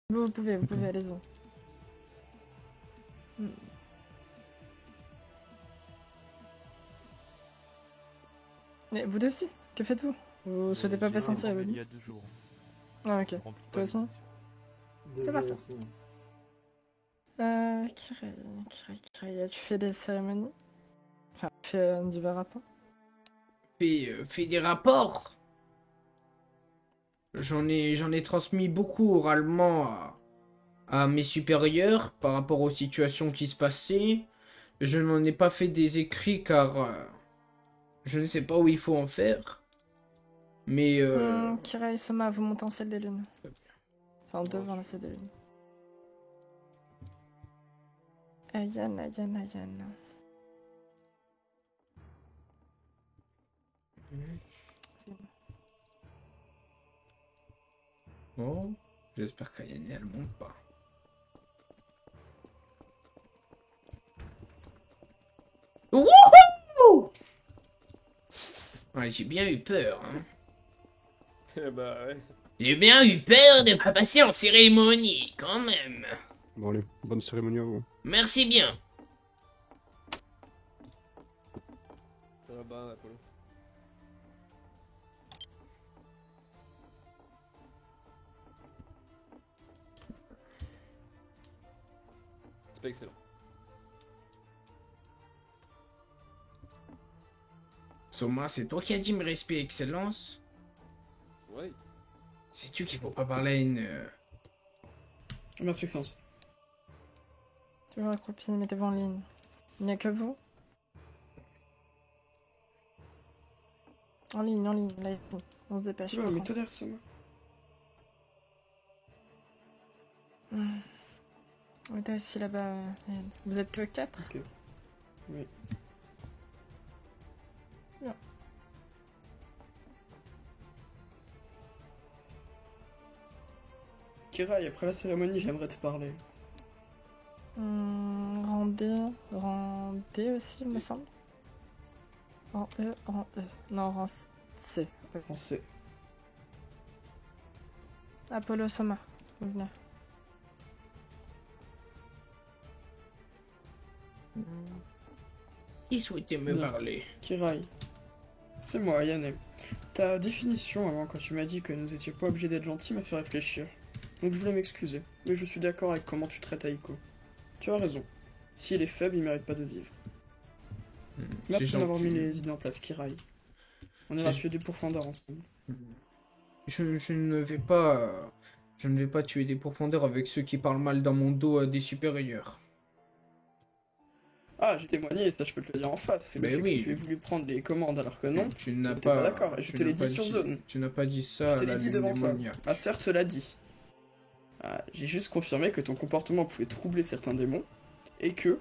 Vous pouvez, allez-y. Mais vous deux aussi, que faites-vous? Vous souhaitez pas passer un cérémonie? Il y a 2 jours. Ah ok, toi aussi? C'est parti. Kirai, tu fais des cérémonies? Enfin, tu fais divers rapports? Fais des rapports. J'en ai transmis beaucoup oralement à mes supérieurs par rapport aux situations qui se passaient. Je n'en ai pas fait des écrits car je ne sais pas où il faut en faire. Mais Kirai et Soma, vous montez en ciel des lunes. Enfin, devant la ciel des lunes. Ayan. bon, j'espère qu'Ayane elle monte pas. Wouhou! Ouais, j'ai bien eu peur, hein. Bah ouais. J'ai bien eu peur de pas passer en cérémonie, quand même. Bon allez, bonne cérémonie à vous. Merci bien. Ça va bien, Apollo. C'est pas excellent. Soma, c'est toi qui as dit me respect, excellence? Ouais. Sais-tu qu'il faut pas parler à une... Merci, Excellence. Toujours accroupi, mettez-vous en ligne. Il n'y a que vous? En ligne, là, on se dépêche. Ouais, mais tonnerre, Soma. On est aussi là-bas. Vous êtes que 4? Ok. Oui. Bien. Kirai, après la cérémonie, j'aimerais te parler. Rang D aussi, il me semble. Rang E. Non, rang C. Ouais. Français. Apollo Soma, vous venez. Qui souhaitait me Bien. parler? Kirai. C'est moi, Yane. Ta définition avant, quand tu m'as dit que nous étions pas obligés d'être gentils, m'a fait réfléchir. Donc je voulais m'excuser, mais je suis d'accord avec comment tu traites Aiko. Tu as raison. Si elle est faible, il mérite pas de vivre. Merci d'avoir mis les idées en place, Kirai. On ira tuer des pourfendeurs ensemble. Je ne vais pas... Je ne vais pas tuer des pourfendeurs avec ceux qui parlent mal dans mon dos à des supérieurs. Ah, j'ai témoigné, ça je peux te le dire en face. C'est le Mais fait oui. que tu aies voulu prendre les commandes alors que non. Tu n'as t'es pas d'accord, je te l'ai dit sur zone. Tu n'as pas dit ça Je te à l'ai la dit lune devant toi. démoniaque. Ma sœur te l'a dit. Ah, j'ai juste confirmé que ton comportement pouvait troubler certains démons et que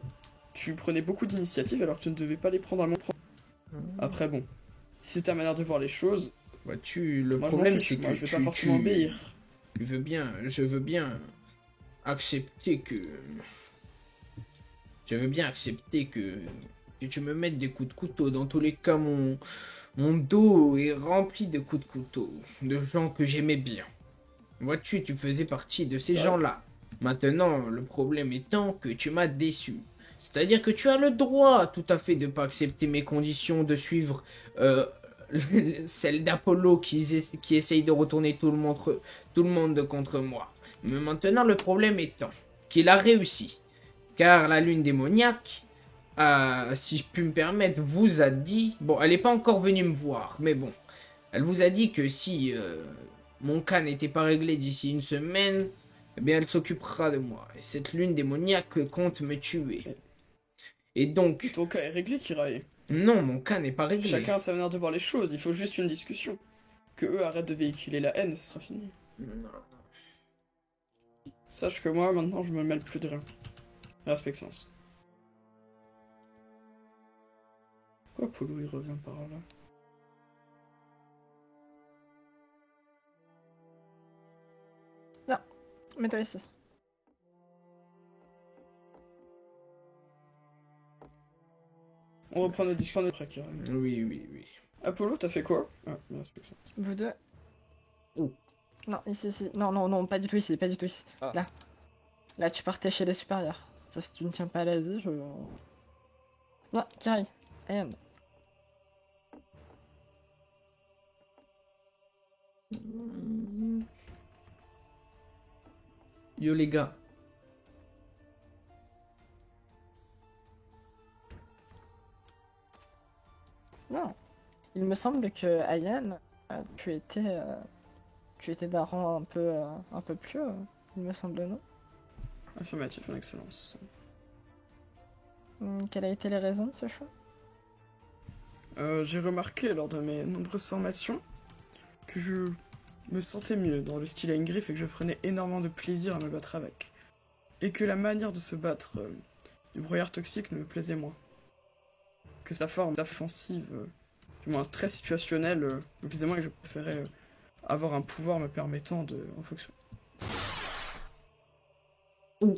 tu prenais beaucoup d'initiatives alors que tu ne devais pas les prendre à mon propre. Après bon, si c'est ta manière de voir les choses, Vois-tu, le moi, problème je c'est m'en fiche. Moi, que je vais pas forcément obéir. je veux bien accepter que... Je veux bien accepter que tu me mettes des coups de couteau. Dans tous les cas, mon dos est rempli de coups de couteau. De gens que j'aimais bien. Vois-tu, tu faisais partie de ces C'est vrai. gens-là. Maintenant, le problème étant que tu m'as déçu. C'est-à-dire que tu as le droit tout à fait de pas accepter mes conditions, de suivre celle d'Apollo qui essaye de retourner tout le monde contre moi. Mais maintenant, le problème étant qu'il a réussi. Car la lune démoniaque, si je puis me permettre, vous a dit... Bon, elle n'est pas encore venue me voir, mais bon. Elle vous a dit que si mon cas n'était pas réglé d'ici une semaine, eh bien elle s'occupera de moi. Et cette lune démoniaque compte me tuer. Et donc... Ton cas est réglé, Kirai. Non, mon cas n'est pas réglé. Chacun a sa manière de voir les choses, il faut juste une discussion. Que eux arrêtent de véhiculer la haine, ce sera fini. Non. Sache que moi, maintenant, je me mêle plus de rien. Respect, sens. Pourquoi Polo, il revient par là? Non, mets-toi ici. On reprend notre discours après, Kirai. Oui. Apollo, t'as fait quoi? Ah, respect, sens. Vous deux. Non, ici, ici. Non, non, non, pas du tout ici, pas du tout ici. Ah. Là. Là, tu partais chez les supérieurs. Sauf si tu ne tiens pas à la vie, je... Non, Kari. Ayane. Yo les gars. Non. Il me semble que Ayane, tu étais d'un rang un peu plus haut, il me semble, non? Affirmatif, en excellence. Quelles a été les raisons de ce choix? J'ai remarqué lors de mes nombreuses formations que je me sentais mieux dans le style à une griffe et que je prenais énormément de plaisir à me battre avec. Et que la manière de se battre du brouillard toxique ne me plaisait moins. Que sa forme offensive, du moins très situationnelle, me plaisait moins et que je préférais avoir un pouvoir me permettant de... en fonction. Oh.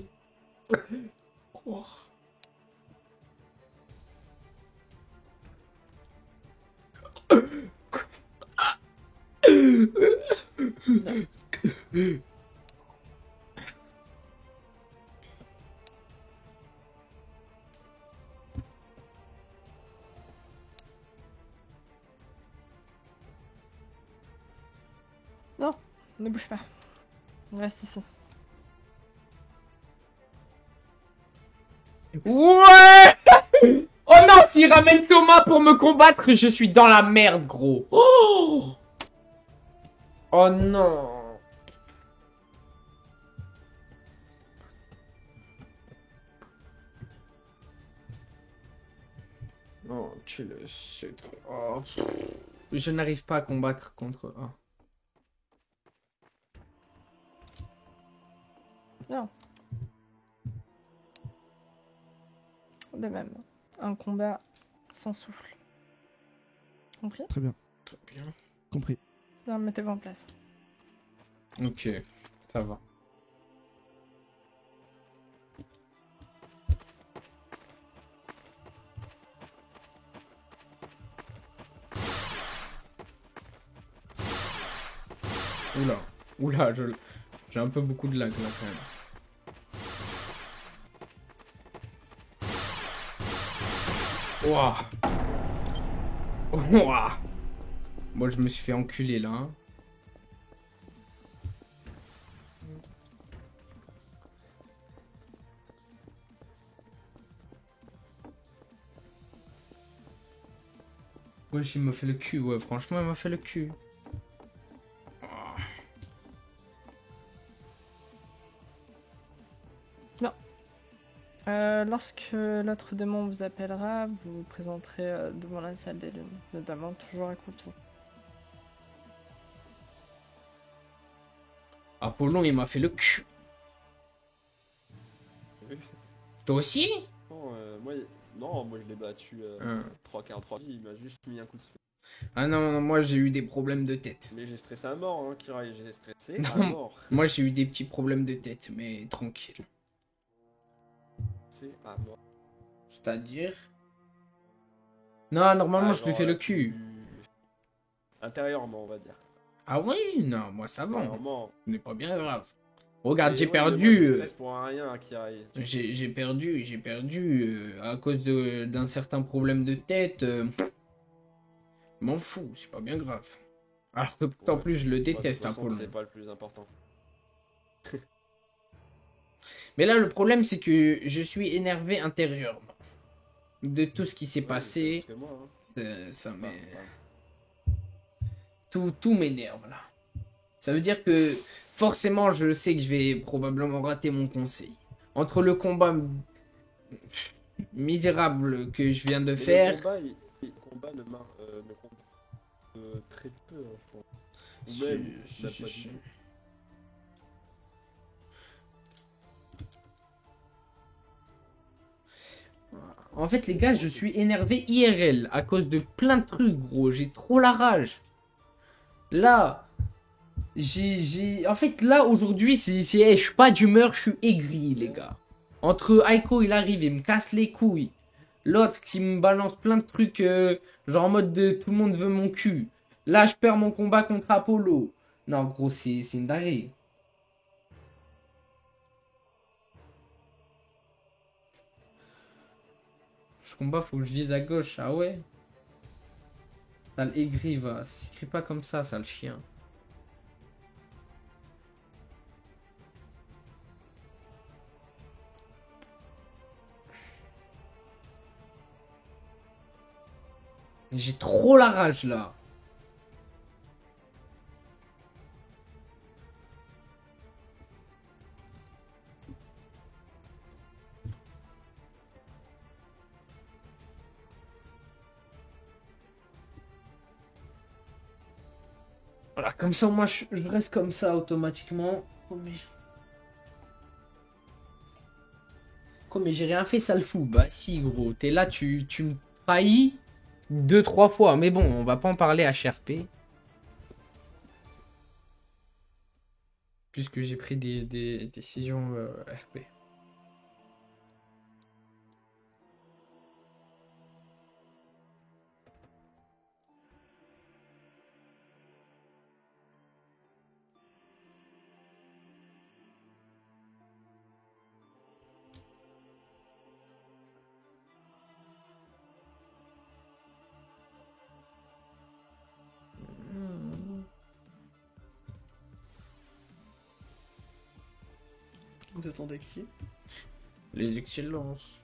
Non, ne bouge pas. Reste ici. Ouais. Oh non, s'il ramène Soma pour me combattre, je suis dans la merde, gros. Oh, oh non. Oh, tu le sais. Oh. Je n'arrive pas à combattre contre... Oh. Non. De même, un combat sans souffle. Compris? Très bien, Très bien. compris. Bien, mettez-vous en place. Ok, ça va. Oula, oula, j'ai un peu beaucoup de lag là quand même. Ouah. Ouah. Moi je me suis fait enculer là. Hein. Wesh, il m'a fait le cul, ouais, franchement, il m'a fait le cul. Lorsque l'autre démon vous appellera, vous vous présenterez devant la salle des lunes, notamment toujours accroupi. Apollon, il m'a fait le cul. Oui. Toi aussi? Non, moi je l'ai battu 3 quarts 3 vies, il m'a juste mis un coup de feu. Ah non, non, moi j'ai eu des problèmes de tête. Mais j'ai stressé à mort, hein, Kira, j'ai stressé à Non. mort. Moi j'ai eu des petits problèmes de tête, mais tranquille. C'est à mort. C'est-à-dire? Non, normalement je lui genre, fais le cul. Intérieurement, on va dire. Ah oui? Non, moi ça va. Intérieurement. Ce n'est pas bien grave. Regarde, Mais j'ai ouais, perdu. mais moi, je stresse pour rien, Kira. J'ai perdu à cause d'un certain problème de tête. M'en fous, c'est pas bien grave. Alors que pourtant, en Ouais. plus, je le De toute déteste, façon, Apollon. c'est pas le plus important. Mais là, le problème, c'est que je suis énervé intérieurement. De tout ce qui s'est Ouais, passé. c'est moi, hein. Ça Enfin, tout m'énerve, là. Ça veut dire que, forcément, je sais que je vais probablement rater mon conseil. Entre le combat misérable que je viens de mais faire... Le combat ne marche très peu, hein, je pense. Ou même, Si, même si, pas si. du tout. En fait, les gars, je suis énervé IRL à cause de plein de trucs, gros. J'ai trop la rage. Là, En fait, là, aujourd'hui, je suis pas d'humeur, je suis aigri, les gars. Entre Aiko, il arrive, il me casse les couilles. L'autre qui me balance plein de trucs, genre en mode de tout le monde veut mon cul. Là, je perds mon combat contre Apollo. Non, gros, c'est une dinguerie. Je combat, faut que je vise à gauche. Ah ouais? Sale aigri, va. Ça s'écrit pas comme ça, sale chien. J'ai trop la rage, là. Voilà, comme ça, moi, je reste comme ça automatiquement. Mais j'ai rien fait, ça le fout. Bah si, gros, t'es là, tu me trahis 2-3 fois. Mais bon, on va pas en parler à HRP. Puisque j'ai pris des décisions RP. Vous attendez qui? Les excellences.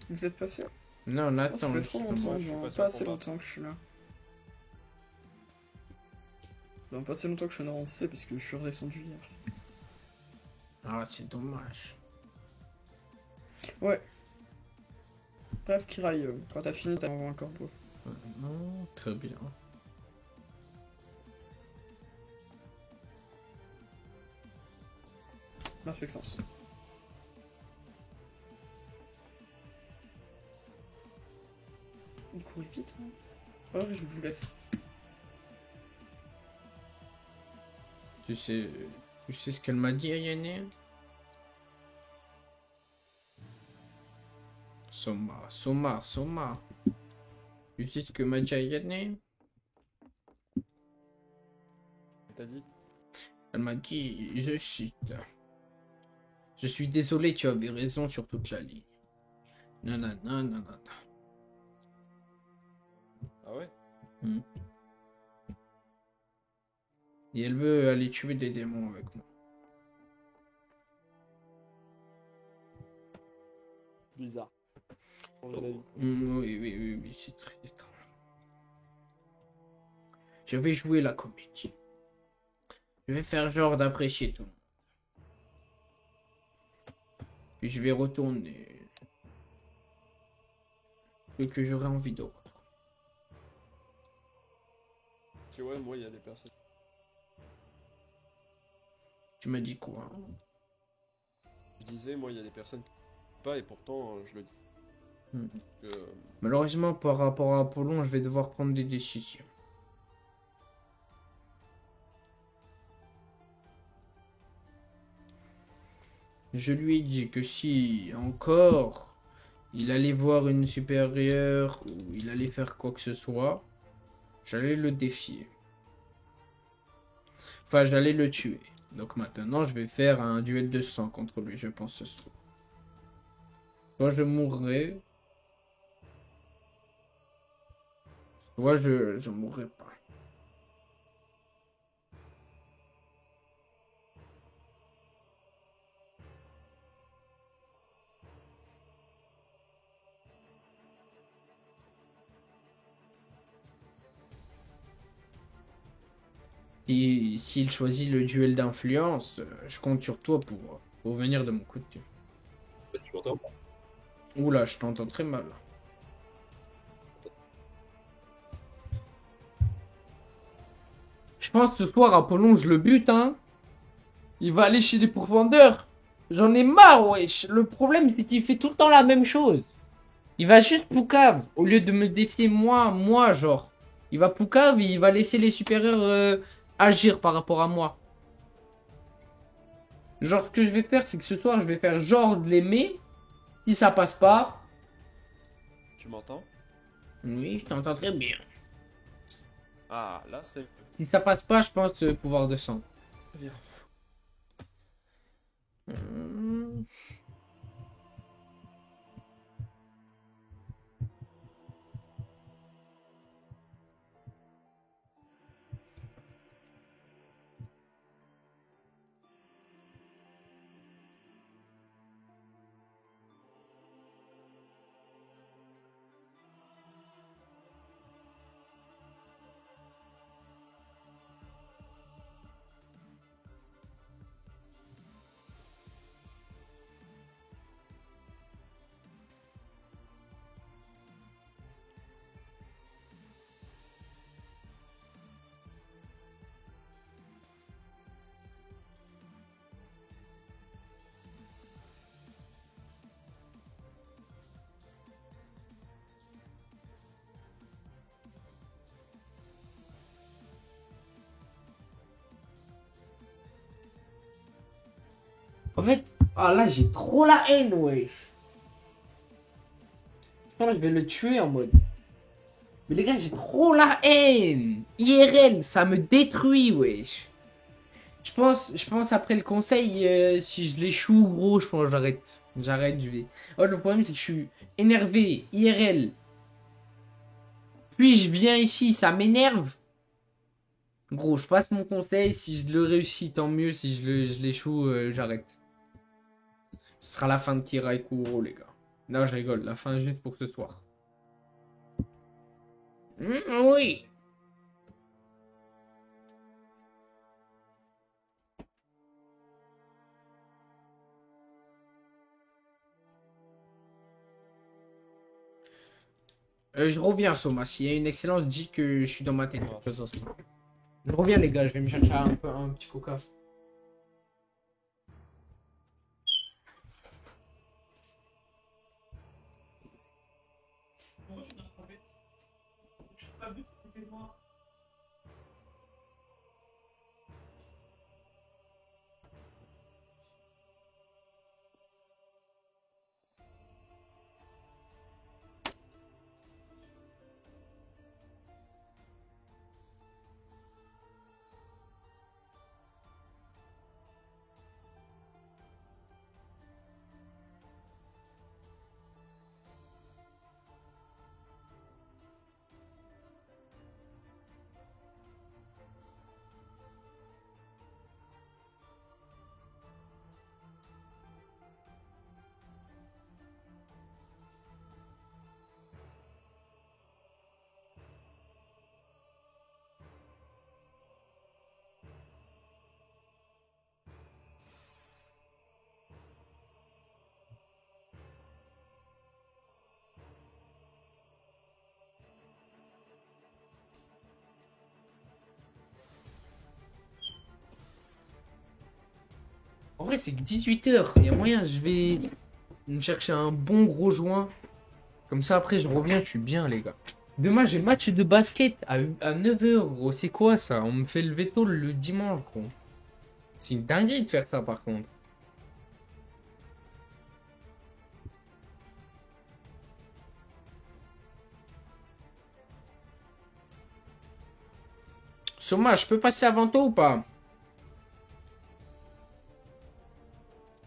Vous êtes passé? Non, Ça Nathan. fait trop longtemps, je suis non, pas pas sur assez combat. longtemps que je suis là. Non, pas assez longtemps que je suis en avancé parce que je suis redescendu hier. Ah, c'est dommage. Ouais. Bref, Kirai, quand t'as fini, t'as envoyé un corbeau. Non, très bien. Perfectance. Vous courez vite, hein? Ouais, je vous laisse. Tu sais ce qu'elle m'a dit, Ayane? Soma. Tu sais ce que m'a dit Ayane? T'as dit? Elle m'a dit, je cite. Je suis désolé, tu avais raison sur toute la ligne. Non. Ah ouais? Et elle veut aller tuer des démons avec moi. Bizarre. Pour mon avis. Oui, c'est très étrange. Je vais jouer la comédie. Je vais faire genre d'apprécier tout le monde. Puis je vais retourner. Ce que j'aurais envie d'autre. Tu vois, moi, il y a des personnes. Tu m'as dit quoi? Je disais, moi, il y a des personnes qui pas et pourtant, je le dis. Que, Malheureusement, par rapport à Apollon, je vais devoir prendre des décisions. Je lui ai dit que si encore il allait voir une supérieure ou il allait faire quoi que ce soit, j'allais le défier. Enfin, j'allais le tuer. Donc maintenant, je vais faire un duel de sang contre lui, je pense ce soir. Soit je mourrai, soit je mourrai pas. S'il choisit le duel d'influence, je compte sur toi pour venir de mon côté. tu m'entends? Oula, je t'entends très mal. Je pense que ce soir, Apollon, je le bute, hein. Il va aller chez des pourfendeurs. J'en ai marre, wesh. Le problème, c'est qu'il fait tout le temps la même chose. Il va juste poucave. Au lieu de me défier moi, genre. Il va poucave et il va laisser les supérieurs agir par rapport à moi. Genre, ce que je vais faire, c'est que ce soir, je vais faire genre de l'aimer. Si ça passe pas... Tu m'entends? Oui, je t'entends très bien. Ah, là, c'est Si ça passe pas, je pense pouvoir descendre. bien. Hmm. En fait, ah là j'ai trop la haine, wesh. Je pense que je vais le tuer en mode. Mais les gars, j'ai trop la haine. IRL, ça me détruit, wesh. Je pense après le conseil, si je l'échoue, gros, je pense que j'arrête. J'arrête, je vais. Oh, le problème, c'est que je suis énervé. IRL. Puis je viens ici, ça m'énerve. Gros, je passe mon conseil. Si je le réussis, tant mieux. Si je l'échoue, j'arrête. Ce sera la fin de Kirai Kuro, les gars. Non, je rigole. La fin juste pour ce soir. Oui. Je reviens, Soma. S'il y a une excellence, dis que je suis dans ma tête. Quelques instants. Je reviens, les gars. Je vais me chercher un petit coca. En vrai, c'est que 18h. Il y a moyen, je vais me chercher un bon gros joint. Comme ça, après, je reviens, je suis bien, les gars. Demain, j'ai le match de basket à 9h, gros. C'est quoi ça? On me fait lever tôt le dimanche, gros. C'est une dinguerie de faire ça, par contre. Soma, je peux passer avant toi ou pas?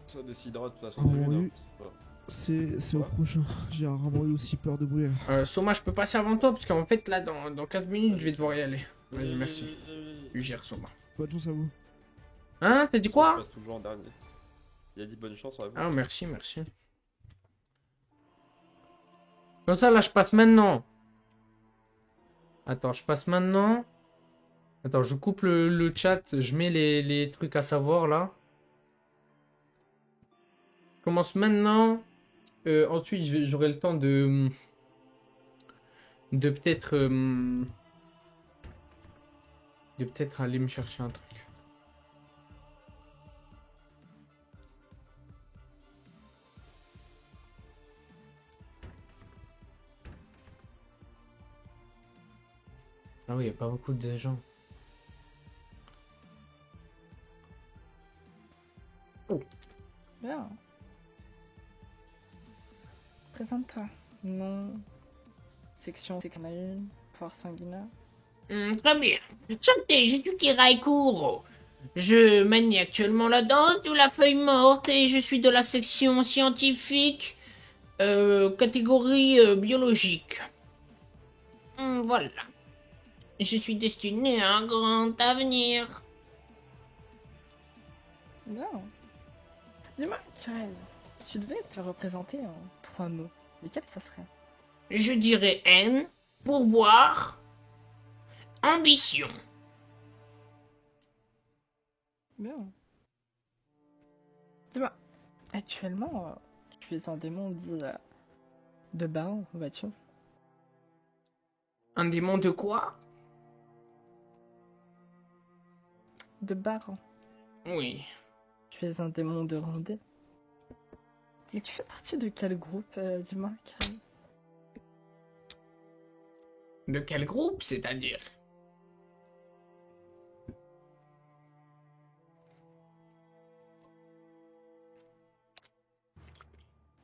Ça décidera de toute façon. Ah, Lune, oui. hein. C'est au prochain. J'ai rarement eu aussi peur de brûler. Soma, je peux passer avant toi, parce qu'en fait, là, dans 15 minutes, je vais devoir y aller. Vas-y, merci. Tu gères, Soma. Bonne chance à vous. Hein? T'as dit Je quoi? passe toujours en dernier. Il a dit bonne chance à vous. Ah, merci, merci. Comme ça, là, je passe maintenant. Attends, je passe maintenant. Attends, je coupe le chat. Je mets les trucs à savoir, là. Je commence maintenant. Ensuite, j'aurai le temps de peut-être... de peut-être aller me chercher un truc. Ah oui, il n'y a pas beaucoup de gens. Bien. Présente-toi. Nom. Section 1, pouvoir sanguinaire. Très bien. Santé, je suis Kirai Kuro. Je manie actuellement la danse de la feuille morte et je suis de la section scientifique, catégorie biologique. Voilà. Je suis destiné à un grand avenir. Bien. Dis-moi, Karen, si tu devais te représenter en 3 mots, lesquels ça serait? Je dirais haine, pouvoir, ambition. Bien. Dis-moi, actuellement, tu es un démon dit de baron, vois-tu? Un démon de quoi? De baron. Oui. Tu es un démon de Rondé. Mais tu fais partie de quel groupe, dis-moi, Karen? De quel groupe, c'est-à-dire?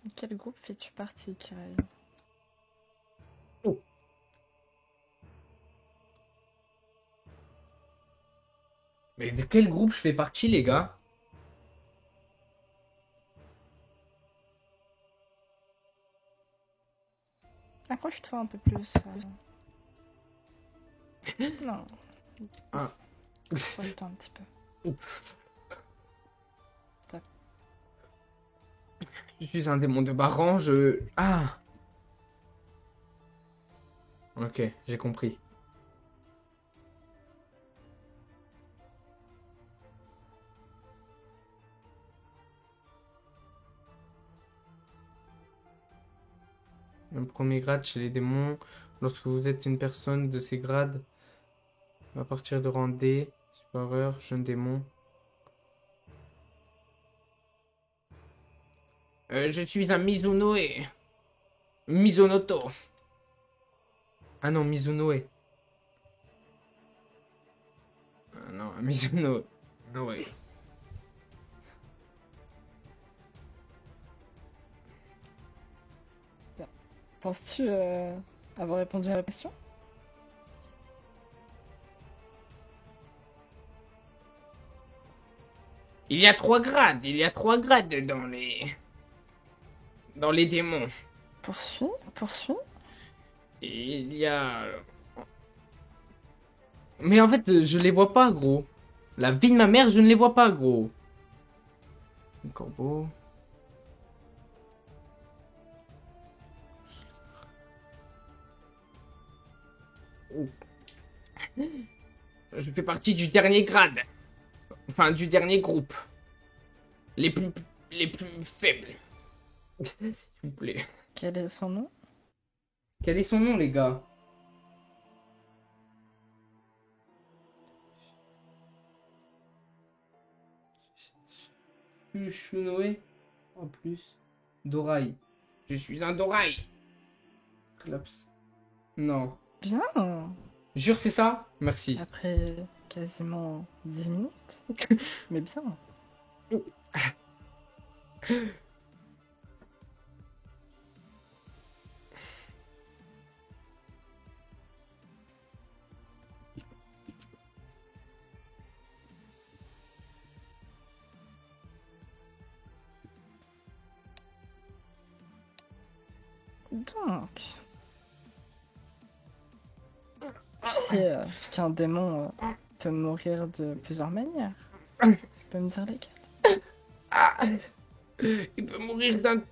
De quel groupe fais-tu partie, Karen? Mais de quel groupe je fais partie, les gars? Approche-toi un peu plus. Non. Ah. Approche-toi un petit peu. Stop. Je suis un démon de Baran, je... Ah! Ok, j'ai compris. Un premier grade chez les démons, lorsque vous êtes une personne de ces grades, à partir de rang D, supérieur, jeune démon. Je suis un Mizunoe. Mizunoto. Ah non, Mizunoe. Ah non, un Mizuno. No way. Penses-tu avoir répondu à la question? Il y a 3 grades. Il y a 3 grades dans les... Dans les démons. Poursuis, poursuis. Et il y a... Mais en fait, je les vois pas, gros. La vie de ma mère, je ne les vois pas, gros. Un corbeau. Je fais partie du dernier grade. Enfin, du dernier groupe. Les plus faibles. S'il vous plaît. Quel est son nom? Quel est son nom, les gars? Shunoe en plus. Dorai. Je suis un Dorai. Claps. Non. Bien. Jure, c'est ça? Merci. Après quasiment 10 minutes. Mais bien. Donc, tu sais qu'un démon peut mourir de plusieurs manières. Tu peux me dire lesquelles? Ah, il peut mourir d'un...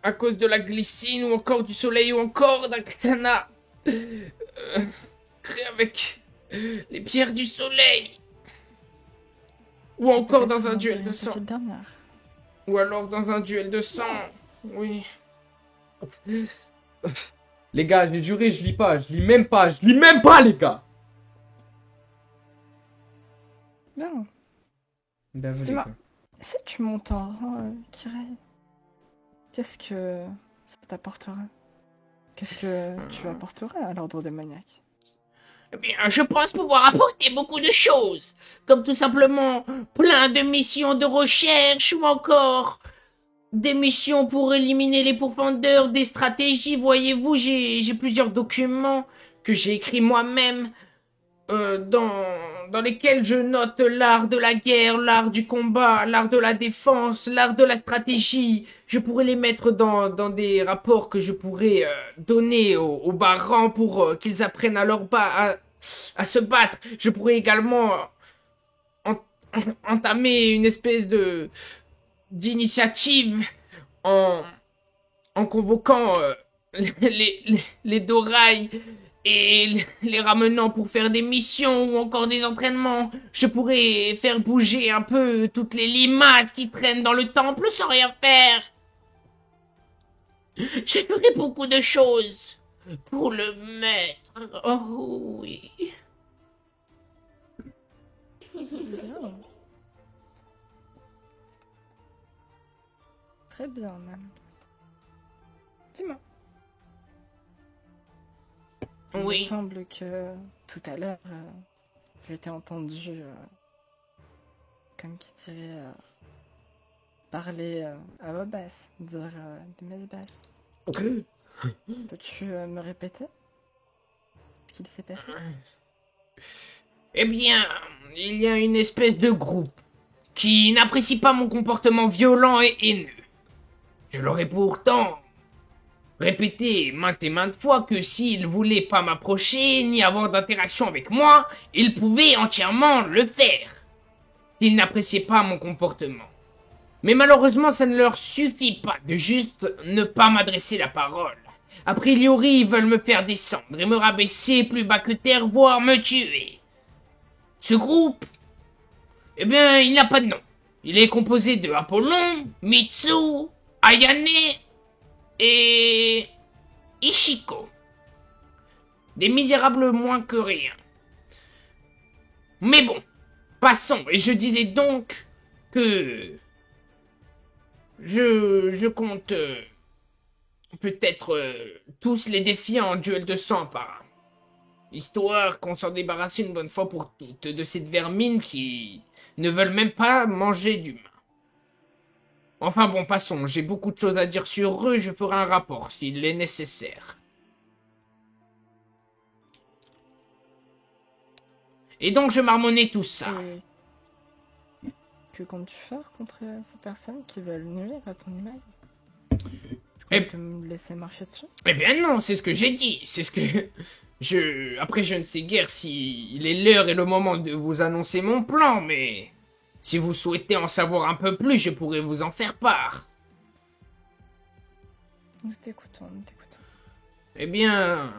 à cause de la glycine, ou encore du soleil, ou encore d'un katana. Créé avec les pierres du soleil. Ou encore dans un duel de sang. Ou alors dans un duel de sang. Oui. Les gars, j'ai juré, je lis pas. Je lis même pas. Je lis même pas, les gars. Bien. Bienvenue. Dis-moi, si tu montes en rang, Kirei, qu'est-ce que ça t'apportera? Qu'est-ce que tu apporterais à l'ordre des maniaques? Eh bien, je pense pouvoir apporter beaucoup de choses, comme tout simplement plein de missions de recherche ou encore des missions pour éliminer les pourfendeurs, des stratégies, voyez-vous, j'ai plusieurs documents que j'ai écrits moi-même, dans lesquels je note l'art de la guerre, l'art du combat, l'art de la défense, l'art de la stratégie. Je pourrais les mettre dans des rapports que je pourrais donner aux bas rangs pour qu'ils apprennent à leur bas à se battre. Je pourrais également entamer une espèce d'initiative en convoquant les Dorailles et les ramenant pour faire des missions ou encore des entraînements. Je pourrais faire bouger un peu toutes les limaces qui traînent dans le temple sans rien faire. Je ferai beaucoup de choses pour le maître. Oh oui. Bien. Très bien, même. Dis-moi. Il me Oui. semble que tout à l'heure, je t'ai entendu, comme qui dirait, parler à voix basse, dire des messes basses. Peux-tu me répéter ce qu'il s'est passé? Eh bien, il y a une espèce de groupe qui n'apprécie pas mon comportement violent et haineux. Je leur ai pourtant répété maintes et maintes fois que s'ils voulaient pas m'approcher ni avoir d'interaction avec moi, ils pouvaient entièrement le faire. S'ils n'appréciaient pas mon comportement. Mais malheureusement, ça ne leur suffit pas de juste ne pas m'adresser la parole. A priori, ils veulent me faire descendre et me rabaisser plus bas que terre, voire me tuer. Ce groupe, eh bien, il n'a pas de nom. Il est composé de Apollon, Mitsu, Ayane et Ishiko. Des misérables moins que rien. Mais bon, passons. Et je disais donc que je compte peut-être tous les défier en duel de sang par histoire qu'on s'en débarrasse une bonne fois pour toutes de cette vermine qui ne veulent même pas manger d'humains. Enfin bon, passons, j'ai beaucoup de choses à dire sur eux, je ferai un rapport s'il est nécessaire. Et donc je marmonnais tout ça. Et que comptes-tu faire contre ces personnes qui veulent nuire à ton image? Tu comptes me laisser marcher dessus? Eh bien non, c'est ce que j'ai dit, c'est ce que... Après je ne sais guère si il est l'heure et le moment de vous annoncer mon plan, mais... Si vous souhaitez en savoir un peu plus, je pourrais vous en faire part. Nous t'écoutons, nous t'écoutons. Eh bien...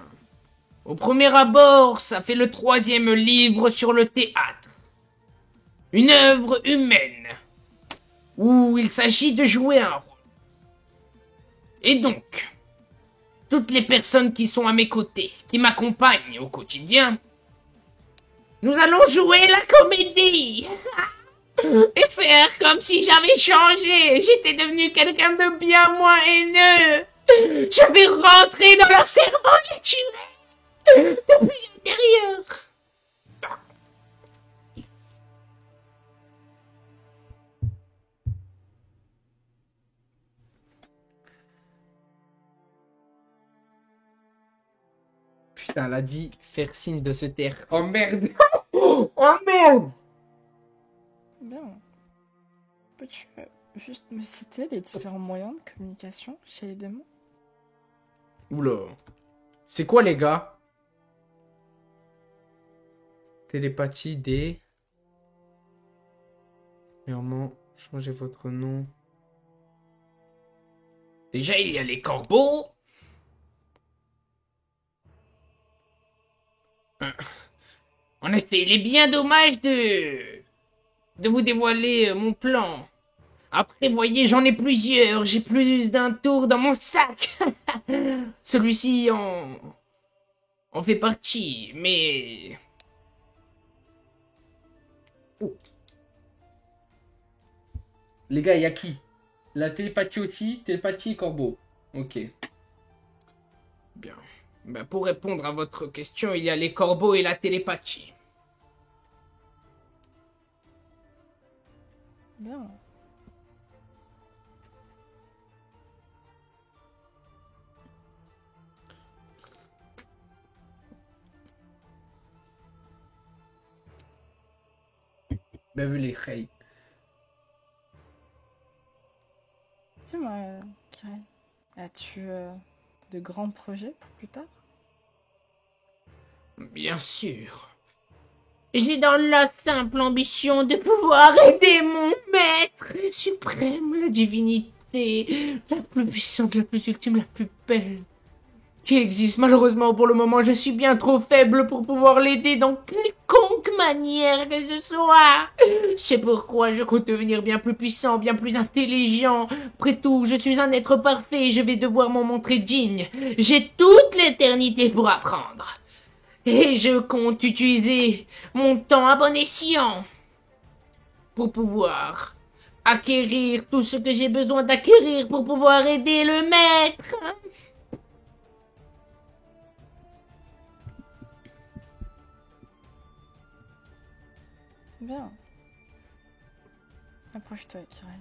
Au premier abord, ça fait le 3e livre sur le théâtre. Une œuvre humaine. Où il s'agit de jouer un rôle. Et donc... Toutes les personnes qui sont à mes côtés, qui m'accompagnent au quotidien... Nous allons jouer la comédie. Et faire comme si j'avais changé. J'étais devenu quelqu'un de bien moins haineux. Je vais rentrer dans leur cerveau et les tuer. Depuis l'intérieur. Putain, elle a dit faire signe de se taire. Oh merde. Oh merde. Bien. Peux-tu juste me citer les différents moyens de communication chez les démons? Oula. C'est quoi les gars? Télépathie des... Premièrement, changez votre nom. Déjà, il y a les corbeaux. En effet, il est bien dommage de vous dévoiler mon plan. Après, voyez, j'en ai plusieurs. J'ai plus d'un tour dans mon sac. Celui-ci en fait partie, mais... Oh. Les gars, il y a qui? La télépathie aussi? Télépathie et corbeau. Ok. Bien. Ben, pour répondre à votre question, il y a les corbeaux et la télépathie. Bien. Beverly Hills. Dis-moi, Kirei, as-tu de grands projets pour plus tard? Bien sûr. J'ai dans la simple ambition de pouvoir aider mon maître suprême, la divinité, la plus puissante, la plus ultime, la plus belle qui existe. Malheureusement, pour le moment, je suis bien trop faible pour pouvoir l'aider dans quelconque manière que ce soit. C'est pourquoi je compte devenir bien plus puissant, bien plus intelligent. Après tout, je suis un être parfait et je vais devoir m'en montrer digne. J'ai toute l'éternité pour apprendre. Et je compte utiliser mon temps à bon escient pour pouvoir acquérir tout ce que j'ai besoin d'acquérir pour pouvoir aider le maître. Bien. Approche-toi, Kirei.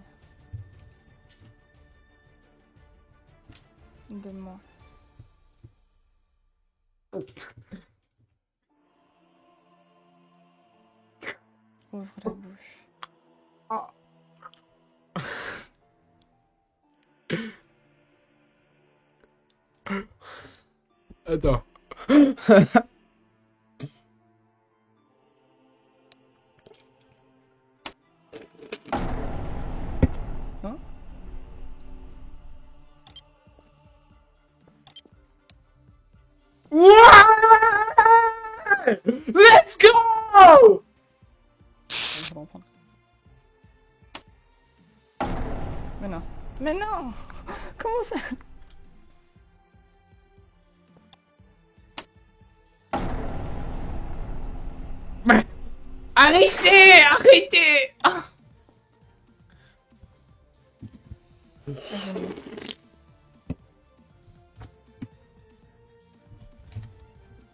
De moi. Ouvre la bouche. Attends. Hein? Ouais! Let's go! Je vais en prendre. Mais non. Mais non! Comment ça? Arrêtez! Arrêtez! Ah.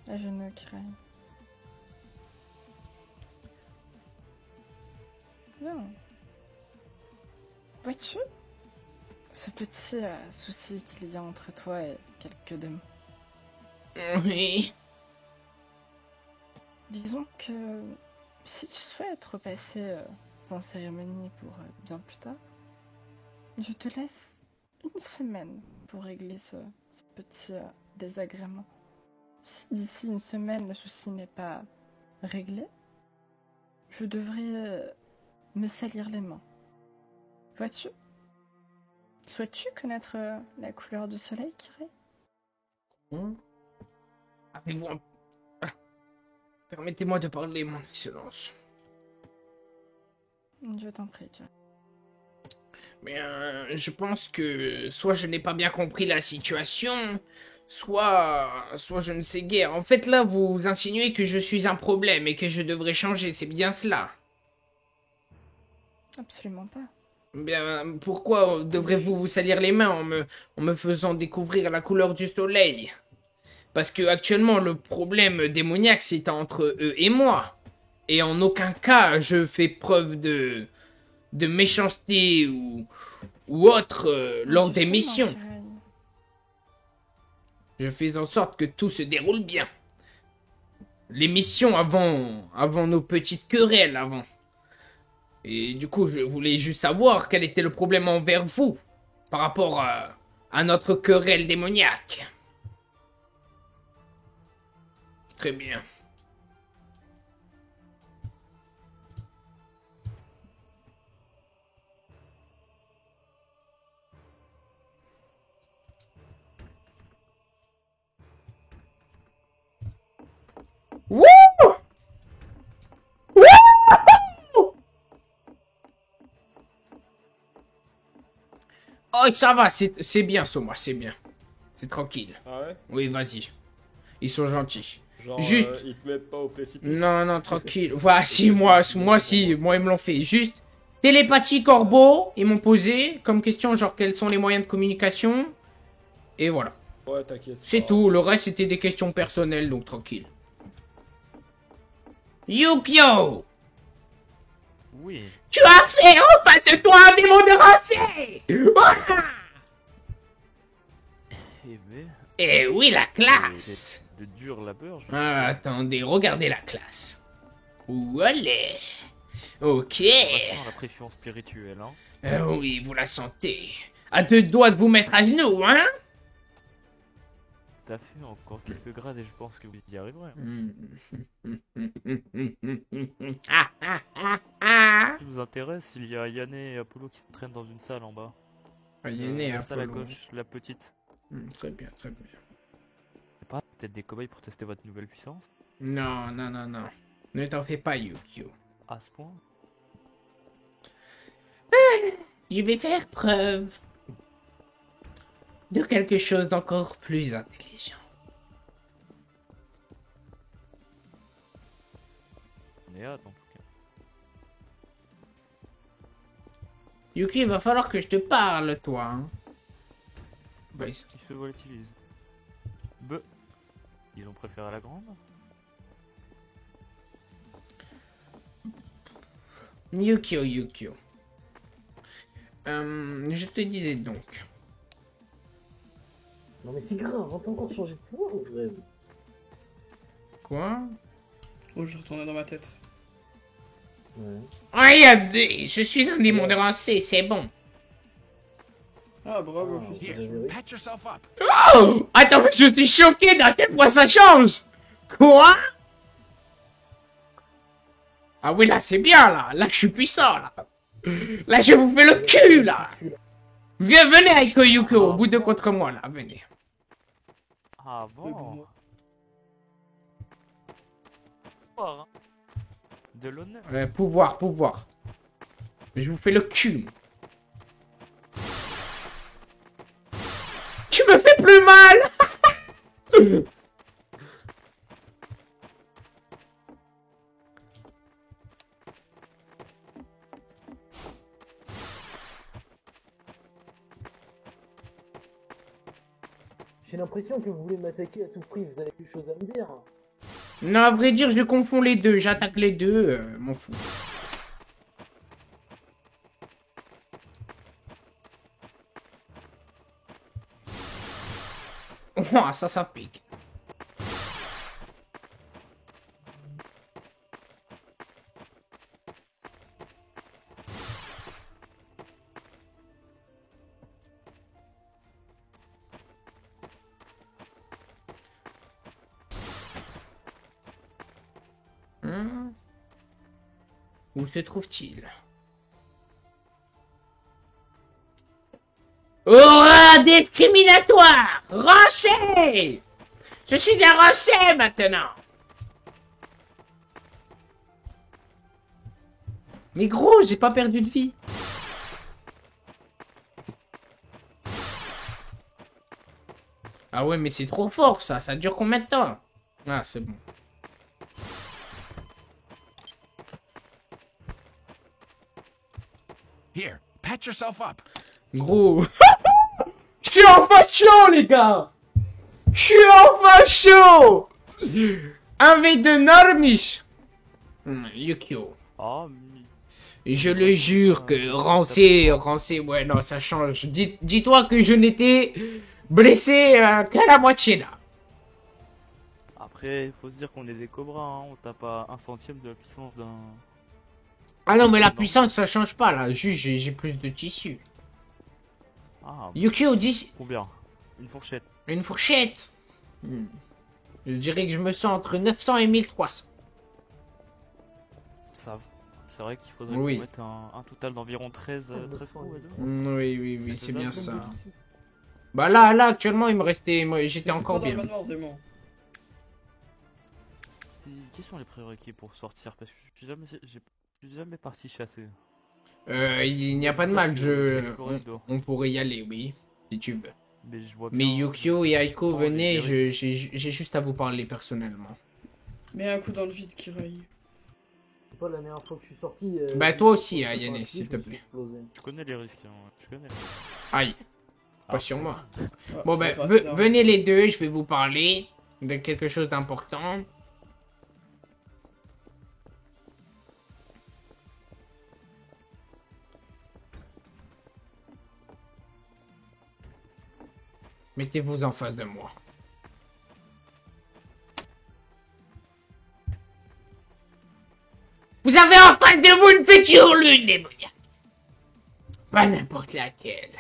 À genoux, Kirei. Bien. Vois-tu ce petit souci qu'il y a entre toi et quelques démons? Oui. Disons que si tu souhaites repasser sans cérémonie pour bien plus tard, je te laisse une semaine pour régler ce petit désagrément. Si d'ici une semaine le souci n'est pas réglé, je devrais me salir les mains. Vois-tu? Souhaites-tu connaître la couleur du soleil, Kirei? Avez-vous un... Permettez-moi de parler, mon excellence. Je t'en prie, Kirei. Mais je pense que soit je n'ai pas bien compris la situation, soit je ne sais guère. En fait, là, vous insinuez que je suis un problème et que je devrais changer, c'est bien cela. Absolument pas. Bien, pourquoi devrez-vous vous salir les mains en me faisant découvrir la couleur du soleil? Parce que actuellement, le problème démoniaque, c'est entre eux et moi. Et en aucun cas, je fais preuve de méchanceté ou autre lors des missions. Kirei. Je fais en sorte que tout se déroule bien. Les missions avant nos petites querelles avant. Et du coup, je voulais juste savoir quel était le problème envers vous par rapport à notre querelle démoniaque. Très bien. Wouh! Wouh! Oh, ça va, c'est bien, Soma, c'est bien. C'est tranquille. Ah ouais? Oui, vas-y. Ils sont gentils. Genre, Juste- ils te mettent pas au précipice. Non, non, tranquille. Voilà, si, moi, si, moi, ils me l'ont fait. Juste, télépathie corbeau, ils m'ont posé comme question, genre, quels sont les moyens de communication. Et voilà. Ouais, t'inquiète. C'est tout, le reste, c'était des questions personnelles, donc tranquille. Yukio! Oui. Tu as fait en face de toi un démon de rancé! Ah! Eh ben, Eh oui, la classe! de dur labeur. Ah, attendez, regardez la classe. Oualé! Ok. On sent la pression spirituelle, hein. Oui, vous la sentez. À deux doigts de vous mettre à genoux, hein? T'as fait encore quelques grades et je pense que vous y arriverez. Ce qui nous intéresse, il y a Yann et Apollo qui se traînent dans une salle en bas. Yanné, La salle à Apollo. gauche, la petite. Très bien, très bien. C'est pas peut-être des cobayes pour tester votre nouvelle puissance? Non, non, non, non. Ne t'en fais pas, Yukio. À ce point? Je vais faire preuve de quelque chose d'encore plus intelligent. On est hâte en tout cas. Yuki, il va falloir que je te parle, toi. Hein. Bah, Qui se volatilise. Ils ont préféré la grande? Yukio, Yukio. Je te disais donc. Non mais c'est grave, on peut encore changer de pouvoir ou vrai? Quoi? Oh, je retournais dans ma tête. Ouais. Regardez, je suis un démon de rancé, c'est bon. Ah, bravo, Ah, félicitations. oui. Patch yourself up. Oh! Attends, mais je suis choqué d'à quel point ça change! Quoi? Ah oui, là, c'est bien, là. Là, je suis puissant, là. Là, je vous fais le cul, là. Venez, Aiko Yuko, vous deux contre moi, là, venez. Ah bon? Pouvoir, hein. De l'honneur. Pouvoir, pouvoir. Je vous fais le cul. Tu me fais plus mal! J'ai l'impression que vous voulez m'attaquer à tout prix, vous avez quelque chose à me dire. Non, à vrai dire, je confonds les deux. J'attaque les deux, m'en fous. Oh, ça pique. Où se trouve-t-il? Aura discriminatoire! Rocher! Je suis un rocher maintenant! Mais gros, j'ai pas perdu de vie. Ah ouais, mais c'est trop fort ça. Ça dure combien de temps? Ah, c'est bon. Here, patch yourself up. Gros. Je suis enfin chaud, les gars. Je suis enfin chaud. 1v2 Normish. Yukio. Oh, Et je le jure que Rancé, ouais, non, ça change. Dis-toi que je n'étais blessé qu'à la moitié, là. après, il faut se dire qu'on est des cobras, hein. On tape pas un centième de la puissance d'un... Ah non, mais la puissance, ça change pas, là. Juste, j'ai plus de tissu. Ah, Yukio, 10... combien? Une fourchette. Une fourchette. Je dirais que je me sens entre 900 et 1300. Ça va. C'est vrai qu'il faudrait Oui. qu'on mette un total d'environ 13 coups à deux. Oui, c'est bien faisable. ça. Bah là, actuellement, il me restait... J'étais encore Pas dans le bien. manoir, démon. Quels sont les prérequis pour sortir? Parce que je suis jamais parti chasser. Il n'y a pas de mal, Explorer le dos. on pourrait y aller, oui, si tu veux. Mais je vois Mais bien- Yukio et Aiko, Oh, venez, les j'ai juste à vous parler personnellement. Mets un coup dans le vide, Kirai. C'est pas la dernière fois que je suis sorti. Bah, toi aussi, je suis Yanné, sorti, s'il je te me suis plaît. explosé. Je connais les risques, hein. Je connais les risques. Aïe, pas Ah, sur moi. Ah, Bon, faut ben, pas se faire- venez les deux, je vais vous parler de quelque chose d'important. Mettez-vous en face de moi. Vous avez en face de vous une future lune démoniaque. Pas n'importe laquelle.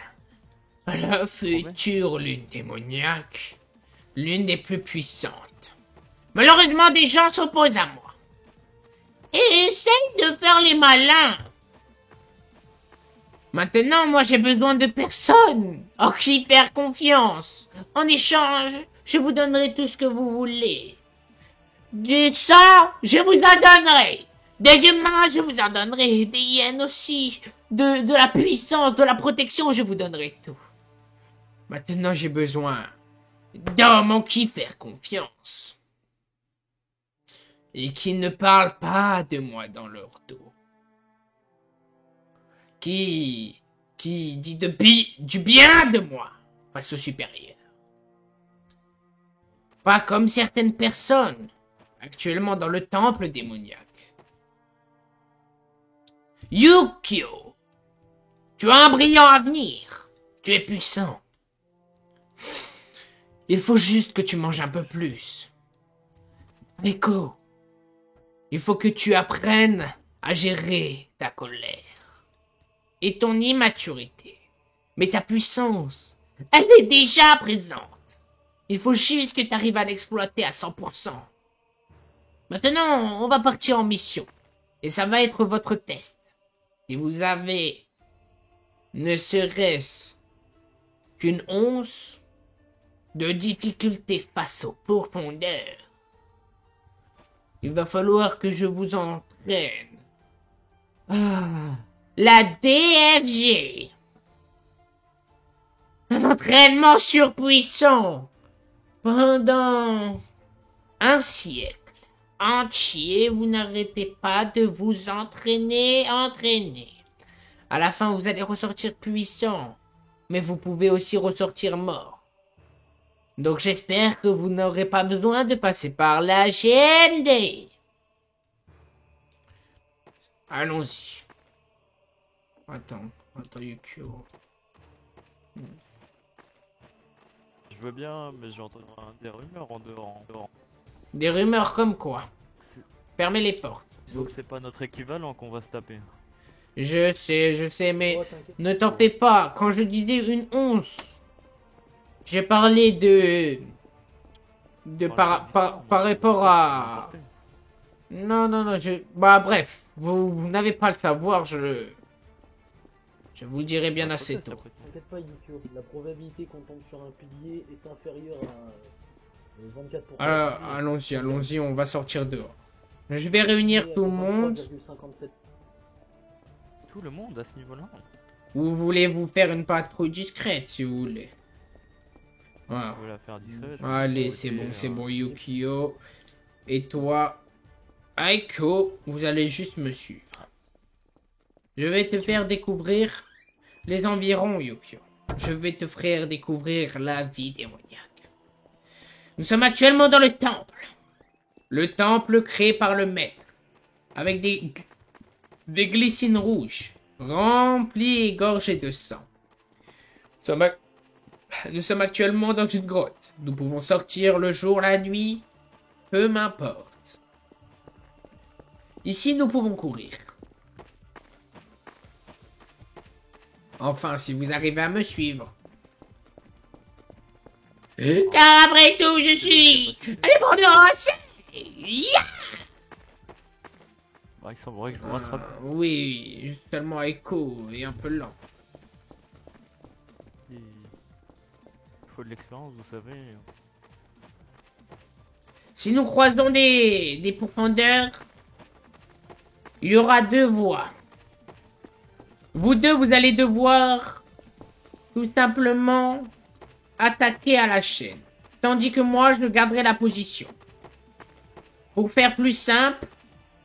La future lune démoniaque. L'une des plus puissantes. Malheureusement, des gens s'opposent à moi. Et essayent de faire les malins. Maintenant, moi, j'ai besoin de personne en qui faire confiance. En échange, je vous donnerai tout ce que vous voulez. Du sang, je vous en donnerai. Des humains, je vous en donnerai. Des hyènes aussi. De la puissance, de la protection, je vous donnerai tout. Maintenant, j'ai besoin d'hommes en qui faire confiance. Et qui ne parlent pas de moi dans leur dos. Qui dit du bien de moi face aux supérieurs. Pas comme certaines personnes actuellement dans le temple démoniaque. Yukio, tu as un brillant avenir. Tu es puissant. Il faut juste que tu manges un peu plus. Rico, il faut que tu apprennes à gérer ta colère et ton immaturité. Mais ta puissance, elle est déjà présente. Il faut juste que tu arrives à l'exploiter à 100%. Maintenant, on va partir en mission. Et ça va être votre test. Si vous avez ne serait-ce qu'une once de difficulté face aux profondeurs, il va falloir que je vous entraîne. La DFG. Un entraînement surpuissant. Pendant un siècle entier, vous n'arrêtez pas de vous entraîner. À la fin, vous allez ressortir puissant. Mais vous pouvez aussi ressortir mort. Donc j'espère que vous n'aurez pas besoin de passer par la GND. Allons-y. Attends, Yukio. Je veux bien, mais j'ai entendu des rumeurs en dehors. Des rumeurs comme quoi? C'est- Fermez les portes. Donc c'est pas notre équivalent qu'on va se taper. Je sais, mais Oh, t'inquiète. ne t'en fais pas. Quand je disais une once, j'ai parlé de par rapport à... Non, bah bref, vous n'avez pas à le savoir, je vous le dirai bien assez tôt. T'inquiète pas, Yukio. La probabilité qu'on tombe sur un pilier est inférieure à 24%. Alors, allons-y, on va sortir dehors. Je vais réunir tout le monde. 53,57. Tout le monde à ce niveau-là. Ou voulez-vous faire une patrouille discrète, si vous voulez. Voilà. On va la faire discrète. Allez, Ok, c'est bon, Yukio. Et toi, Aiko, vous allez juste me suivre. Je vais te faire découvrir les environs, Yukio. Je vais te faire découvrir la vie démoniaque. Nous sommes actuellement dans le temple. Le temple créé par le maître. Avec des glycines rouges. Remplies et gorgées de sang. Nous sommes actuellement dans une grotte. Nous pouvons sortir le jour, la nuit. Peu m'importe. Ici, nous pouvons courir. Enfin, si vous arrivez à me suivre. Car après tout, je suis indépendance. Yeah. Bah, il semblerait que je vous rattrape. Oui, seulement écho et un peu lent. Il faut de l'expérience, vous savez. Si nous croisons des profondeurs, il y aura deux voies. Vous deux, vous allez devoir tout simplement attaquer à la chaîne. Tandis que moi, je garderai la position. Pour faire plus simple,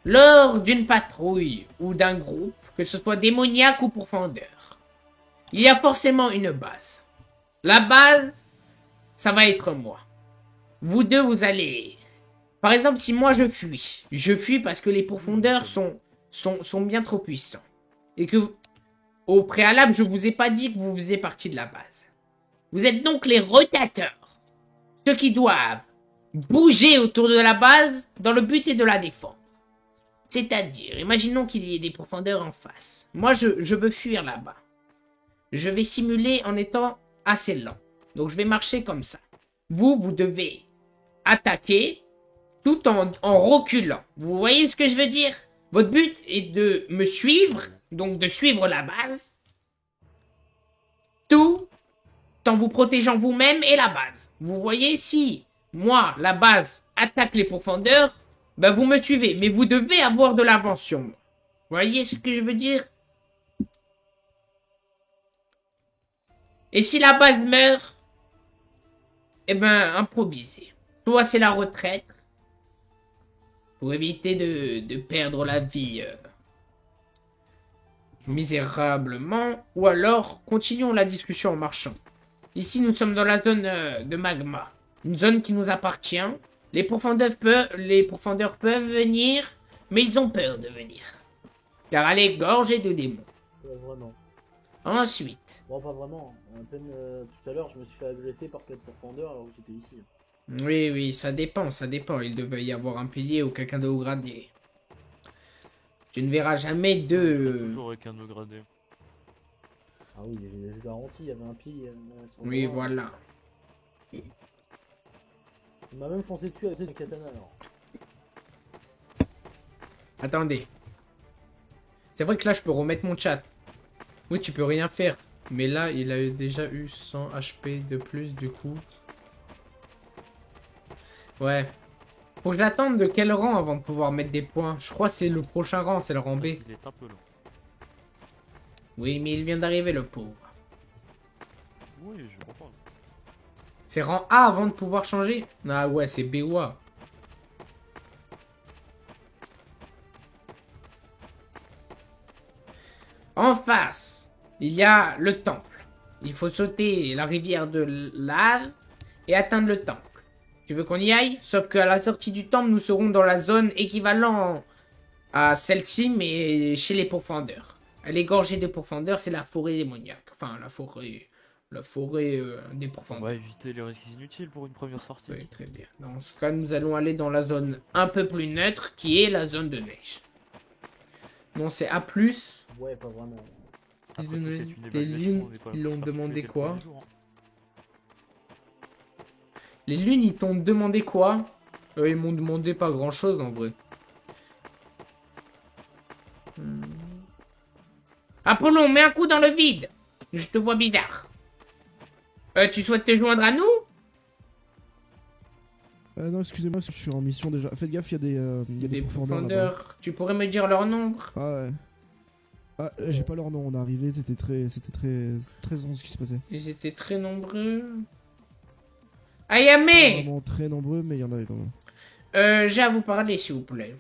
lors d'une patrouille ou d'un groupe, que ce soit démoniaque ou profondeur, il y a forcément une base. La base, ça va être moi. Vous deux, vous allez... Par exemple, si moi je fuis parce que les profondeurs sont bien trop puissants. Et que, au préalable, je vous ai pas dit que vous faisiez partie de la base. Vous êtes donc les rotateurs. Ceux qui doivent bouger autour de la base dans le but est de la défendre. C'est-à-dire, imaginons qu'il y ait des profondeurs en face. Moi, je veux fuir là-bas. Je vais simuler en étant assez lent. Donc, je vais marcher comme ça. Vous devez attaquer tout en reculant. Vous voyez ce que je veux dire? Votre but est de me suivre, donc de suivre la base, tout en vous protégeant vous-même et la base. Vous voyez, si moi, la base, attaque les profondeurs, ben vous me suivez, mais vous devez avoir de l'avance sur moi. Vous voyez ce que je veux dire? Et si la base meurt, eh ben, improvisez. Soit c'est la retraite, pour éviter de perdre la vie misérablement, ou alors continuons la discussion en marchant. Ici, nous sommes dans la zone de magma, une zone qui nous appartient. Les profondeurs peuvent venir, mais ils ont peur de venir, car elle est gorgée de démons. Vraiment. Ensuite. Bon, pas vraiment. À peine tout à l'heure, je me suis fait agresser par 4 profondeurs alors que j'étais ici. Oui, ça dépend. Il devait y avoir un pilier ou quelqu'un de haut gradé. Tu ne verras jamais deux... Toujours avec un haut gradé. Ah oui, je garantis, il y avait un pilier. Oui, voilà. Il m'a même foncé dessus avec le katana alors. Attendez. C'est vrai que là, je peux remettre mon chat. Oui, tu peux rien faire. Mais là, il a déjà eu 100 HP de plus, du coup. Ouais. Faut que je l'attende de quel rang avant de pouvoir mettre des points? Je crois que c'est le prochain rang, c'est le rang B. Il est un peu long. Oui, mais il vient d'arriver, le pauvre. Oui, je comprends. C'est rang A avant de pouvoir changer? Ah ouais, c'est B ou A. En face, il y a le temple. Il faut sauter la rivière de lave et atteindre le temple. Tu veux qu'on y aille? Sauf qu'à la sortie du temple, nous serons dans la zone équivalente à celle-ci, mais chez les profondeurs. Elle est gorgée de profondeurs, c'est la forêt démoniaque. Enfin, la forêt des On profondeurs. va éviter les risques inutiles pour une première sortie. Oui, très bien. Dans ce cas, nous allons aller dans la zone un peu plus neutre, qui est la zone de neige. Bon, c'est A+. Ouais, pas vraiment. Après, tout, c'est une Les évaluation, lunes, on n'est pas là ils pour l'ont se faire demandé tuer quoi? dès le premier jour, hein. Les lunes, ils t'ont demandé quoi? Ils m'ont demandé pas grand-chose, en vrai. Apollon, mets un coup dans le vide. Je te vois bizarre. Tu souhaites te joindre à nous? Non, excusez-moi, je suis en mission déjà. Faites gaffe, il y a des profondeurs là-bas. Profondeurs. Tu pourrais me dire leur nombre? Ah ouais. Ah, j'ai pas leur nom, on est arrivé, c'était très long ce qui se passait. Ils étaient très nombreux. Ayame! Vraiment très nombreux, mais il y en avait quand même. J'ai à vous parler, s'il vous plaît.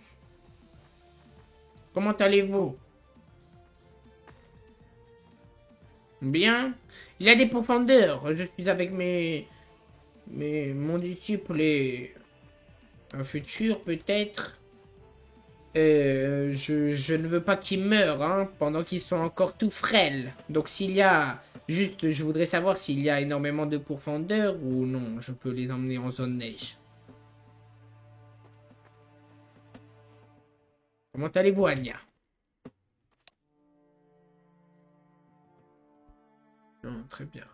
Comment allez-vous? Bien. Il y a des profondeurs. Je suis avec mon disciple et un futur, peut-être. Je ne veux pas qu'ils meurent, hein, pendant qu'ils sont encore tout frêles. Donc s'il y a... Juste, je voudrais savoir s'il y a énormément de profondeur ou non. Je peux les emmener en zone neige. Comment allez-vous, Anya? Non, très bien.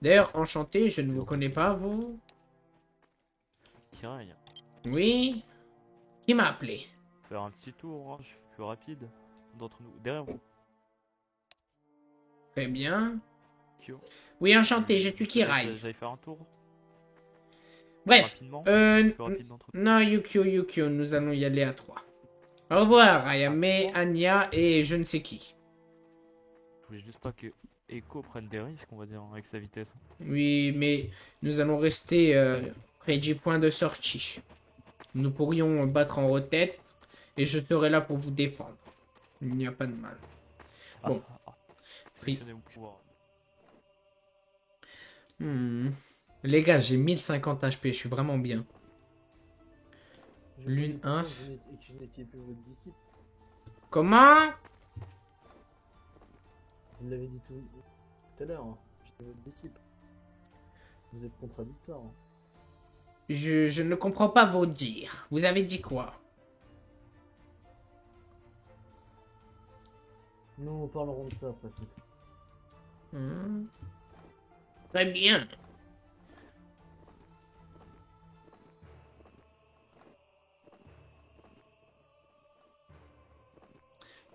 D'ailleurs, enchanté, je ne vous connais pas, vous? Kiraï, Oui? Qui m'a appelé? faire un petit tour, hein, je suis plus rapide d'entre nous. Derrière vous. Très bien. Kyo. Oui, enchanté, je suis Kirai. J'allais faire un tour. Bref, Rapidement. Je suis plus rapide d'entre nous. non, Yukio, nous allons y aller à 3. Au revoir, Ayame, Anya et je ne sais qui. Je voulais juste pas que Echo prenne des risques, on va dire, avec sa vitesse. Oui, mais nous allons rester près du point de sortie. Nous pourrions battre en retête et je serai là pour vous défendre. Il n'y a pas de mal. Bon. Sélectionnez vos pouvoirs. Les gars, j'ai 1050 HP, je suis vraiment bien. Lune inf. Et que je n'étais plus votre disciple. Comment? Vous l'avez dit tout à l'heure, hein. J'étais votre disciple. Vous êtes contradictoire. Hein. Je ne comprends pas vos dires. Vous avez dit quoi? Nous parlerons de ça après. Très bien.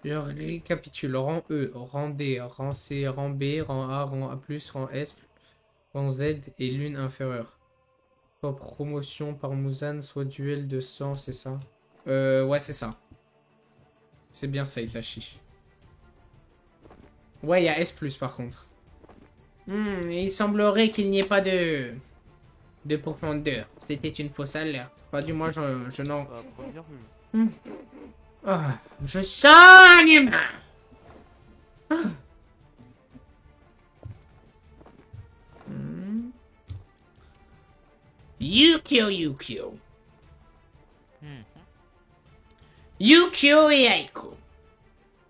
Je récapitule. Rang E, rang D, rang C, rang B, rang A, rang A+, rang S, rang Z et l'une inférieure. Soit promotion par Muzan, soit duel de sang, c'est ça? Ouais, c'est ça. C'est bien ça, Itachi. Ouais, il y a S+, par contre. Il semblerait qu'il n'y ait pas de profondeur. C'était une fausse alerte. Pas du moins, je n'en... Première vue. Ah, je sens un humain. Yukio. Yukio et Aiko.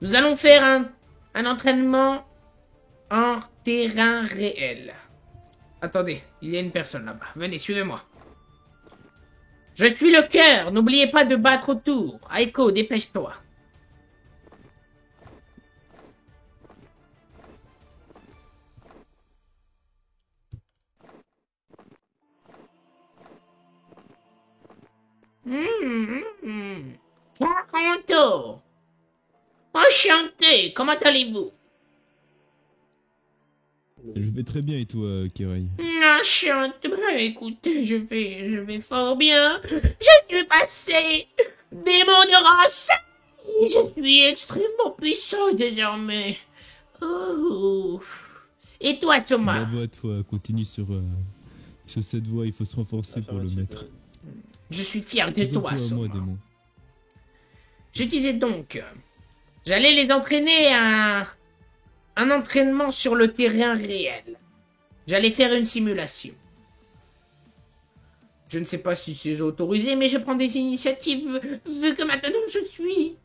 Nous allons faire un entraînement en terrain réel. Attendez, il y a une personne là-bas. Venez, suivez-moi. Je suis le cœur. N'oubliez pas de battre autour. Aiko, dépêche-toi. Kakamoto. Enchanté. Comment allez-vous? Je vais très bien et toi, Kirai? Enchanté. Bah, écoutez, je vais fort bien. Je suis passé des mondes de race. Je suis extrêmement puissant désormais. Oh. Et toi, Soma? Bravo à toi, continue sur cette voie, il faut se renforcer pour le mettre. Je suis fier de toi, Soma. Je disais donc, j'allais les entraîner à un entraînement sur le terrain réel. J'allais faire une simulation. Je ne sais pas si c'est autorisé, mais je prends des initiatives vu que maintenant je suis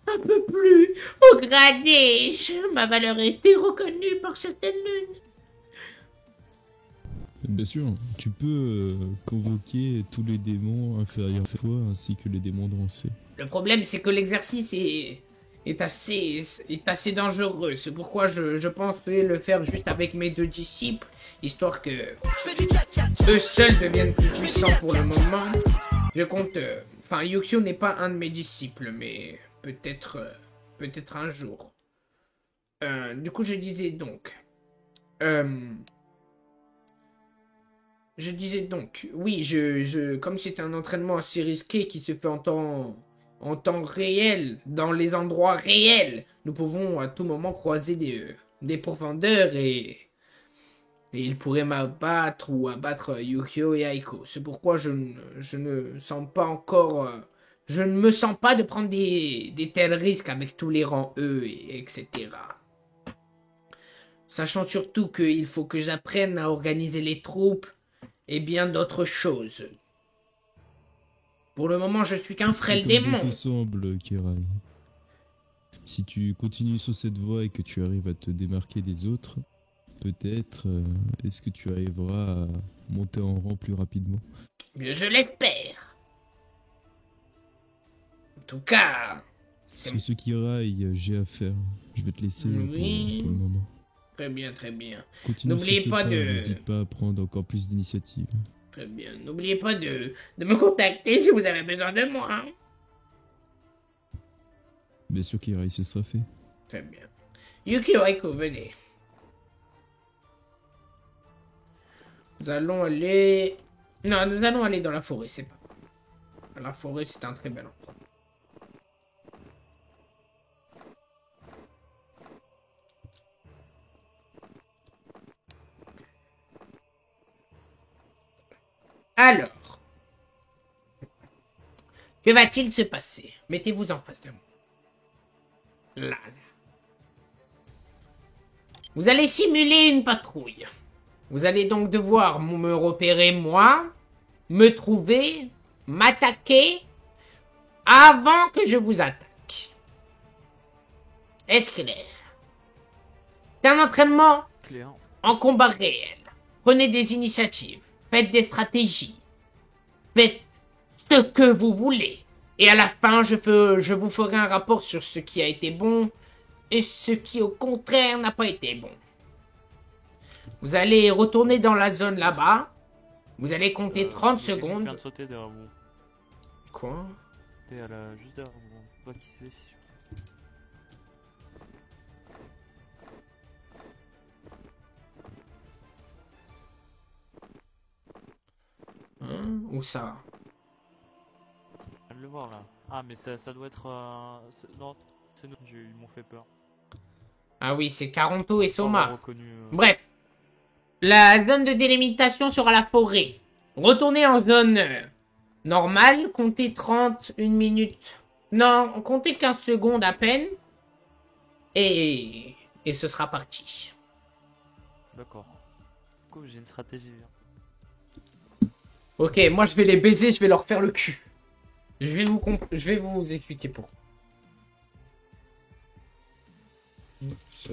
un peu plus au gradé. Ma valeur a été reconnue par certaines lunes. Bien sûr, tu peux convoquer tous les démons inférieurs à toi ainsi que les démons de rang C. Le problème, c'est que l'exercice est assez dangereux. C'est pourquoi je pensais le faire juste avec mes 2 disciples, histoire que eux seuls deviennent plus puissants pour le moment. Je compte... Enfin, Yukio n'est pas un de mes disciples, mais peut-être un jour. Du coup, je disais donc... oui, comme c'est un entraînement assez risqué qui se fait en temps réel, dans les endroits réels, nous pouvons à tout moment croiser des profondeurs et ils pourraient m'abattre ou abattre Yukio et Aiko. C'est pourquoi je ne sens pas encore... je ne me sens pas de prendre des tels risques avec tous les rangs E, etc. Sachant surtout qu'il faut que j'apprenne à organiser les troupes et bien d'autres choses. Pour le moment, je suis qu'un frêle démon. Il te semble, Kirai. Si tu continues sur cette voie et que tu arrives à te démarquer des autres, peut-être est-ce que tu arriveras à monter en rang plus rapidement? Bien, je l'espère. En tout cas... C'est ce Kirai, j'ai à faire. Je vais te laisser pour le moment. Très bien, très bien. N'oubliez pas n'hésite pas à prendre encore plus d'initiatives. Très bien. N'oubliez pas de me contacter si vous avez besoin de moi. Bien sûr, Kirai, ce sera fait. Très bien. Yukio, Aiko, venez. Nous allons aller... Non, nous allons aller dans la forêt, c'est pas... La forêt, c'est un très bel endroit. Alors, que va-t-il se passer? Mettez-vous en face de moi. Là. Vous allez simuler une patrouille. Vous allez donc devoir me repérer moi, me trouver, m'attaquer, avant que je vous attaque. Est-ce clair? C'est un entraînement Clair. en combat réel. Prenez des initiatives. Faites des stratégies. Faites ce que vous voulez. Et à la fin, je vous ferai un rapport sur ce qui a été bon et ce qui au contraire n'a pas été bon. Vous allez retourner dans la zone là-bas. Vous allez compter 30 Je viens secondes. de sauter derrière vous. Quoi? T'es à la... juste derrière vous. Pas qui c'est, si je- Hein? Où ça? Je viens de le voir là. Ah, mais ça doit être. Non, c'est nous, ils m'ont fait peur. Ah oui, c'est Caronto et Sans avoir Soma. reconnu, Bref. La zone de délimitation sera la forêt. Retournez en zone normale. Comptez 30, une minute. Non, comptez 15 secondes à peine. Et ce sera parti. D'accord. Du coup, j'ai une stratégie. Ok, moi je vais les baiser, je vais leur faire le cul. Je vais vous expliquer pourquoi. Il se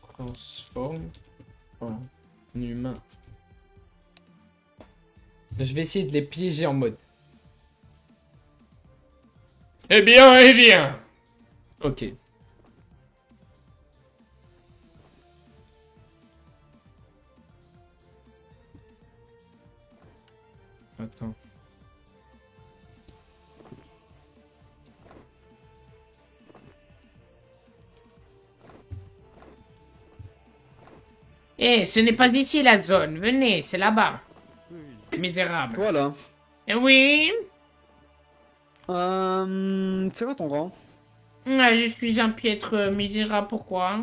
transforme en humain. Je vais essayer de les piéger en mode. Eh bien, eh bien. Ok. Attends. Eh, ce n'est pas ici la zone. Venez, c'est là-bas. Misérable. Toi là, Eh oui. c'est quoi ton rang? Ah, je suis un piètre misérable, pourquoi?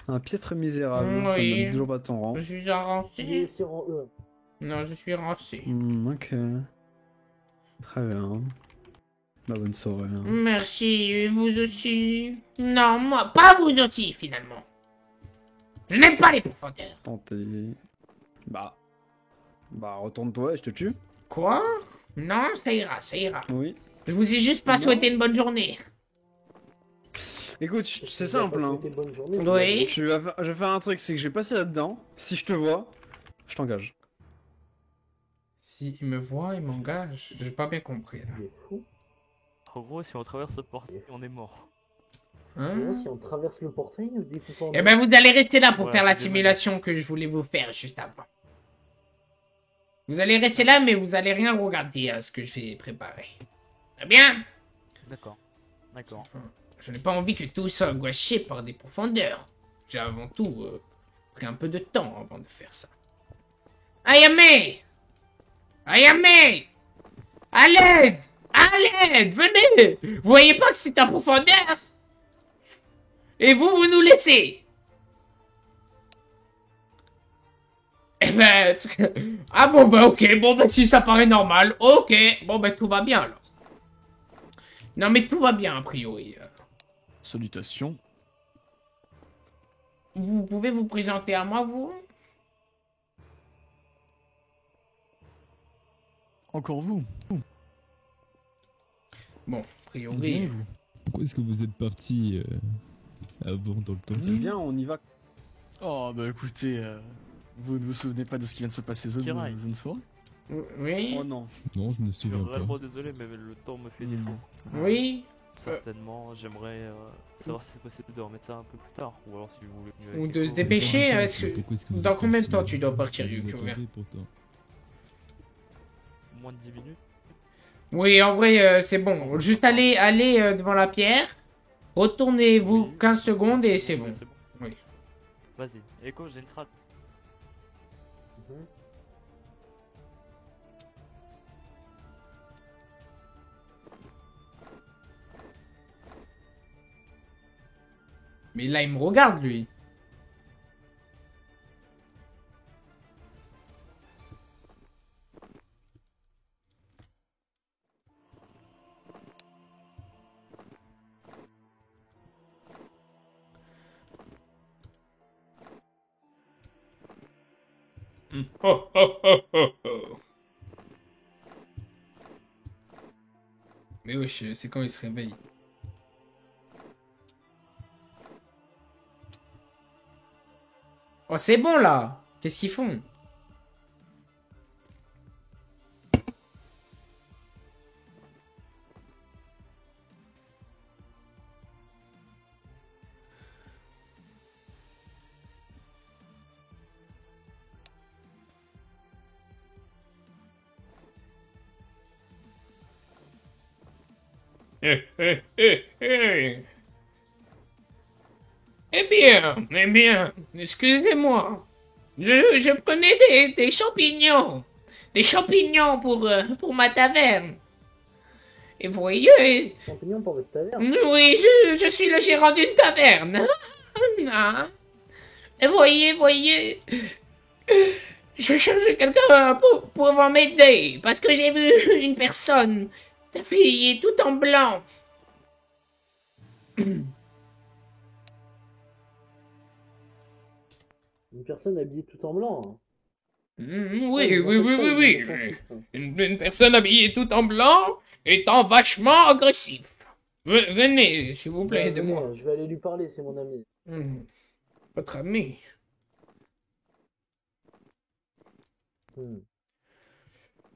Un piètre misérable, Oui. ça me donne toujours pas ton rang. Je suis un Il est rancé. aussi rang E. Non, je suis rancé. Ok. Très bien. Bah, bonne soirée. Hein. Merci, et vous aussi. Non, moi, pas vous aussi, finalement. Je n'aime pas les profondeurs. Tentez. Bah, retourne-toi et je te tue. Quoi? Non, ça ira, ça ira. Oui. Je vous ai juste pas Non. souhaité une bonne journée. Écoute, c'est simple. Hein. Bonne journée. Oui. Je vais faire un truc, c'est que je vais passer là-dedans. Si je te vois, je t'engage. Si il me voit, il m'engage. J'ai pas bien compris, là. Il est fou. En gros, si on traverse le portail, on est mort. Hein? Si on traverse le portail, nous découpons. Eh ben, vous allez rester là pour Ouais, faire la c'est simulation que je voulais vous faire juste avant. Vous allez rester là, mais vous allez rien regarder à ce que je vais préparer. Très bien? D'accord. D'accord. Je n'ai pas envie que tout soit gâché par des profondeurs. J'ai avant tout pris un peu de temps avant de faire ça. Ayame! Ayame! À l'aide! À l'aide! Venez! Vous voyez pas que c'est un profondeur? Et vous nous laissez! Eh ben... Ah bon bah ok, bon bah si ça paraît normal, ok. Bon bah tout va bien alors. Non mais tout va bien a priori. Salutations. Vous pouvez vous présenter à moi, vous? Encore vous. Bon, a priori... Vous. Pourquoi est-ce que vous êtes parti avant dans le temps? Viens, on y va. Oh bah écoutez, vous ne vous souvenez pas de ce qui vient de se passer Kirai. zone forêt? Oui? Oh non. Non, je ne me Je suis souviens pas. vraiment désolé, mais le temps me fait défaut. Oui? Certainement, j'aimerais savoir si c'est possible de remettre ça un peu plus tard. Ou alors si vous voulez. Ou de se Pourquoi dépêcher, Pourquoi est-ce que... pourquoi est-ce que vous Dans êtes combien de parti temps tu dois partir, Vous Yuki? attendez pourtant. Moins de 10 minutes. Oui, en vrai, c'est bon. Juste allez devant la pierre. Retournez-vous Oui. 15 secondes et c'est bon. Ouais, c'est bon. Oui. Vas-y. Echo, j'ai une strat. Mais là, il me regarde, lui. Oh, oh, oh, oh, oh. Mais wesh, c'est quand il se réveille. Oh, c'est bon, là. Qu'est-ce qu'ils font? Eh bien, excusez-moi. Je prenais des champignons. Des champignons pour ma taverne. Et vous voyez... Champignons pour votre taverne. Oui, je suis le gérant d'une taverne. Ah. Et voyez... Je cherche quelqu'un pour pouvoir m'aider. Parce que j'ai vu une personne habillée tout en blanc. Une personne habillée tout en blanc. Hein. Oui. Une personne habillée tout en blanc étant vachement agressif. Venez, s'il vous plaît, de moi. Je vais aller lui parler, c'est mon ami. Votre ami.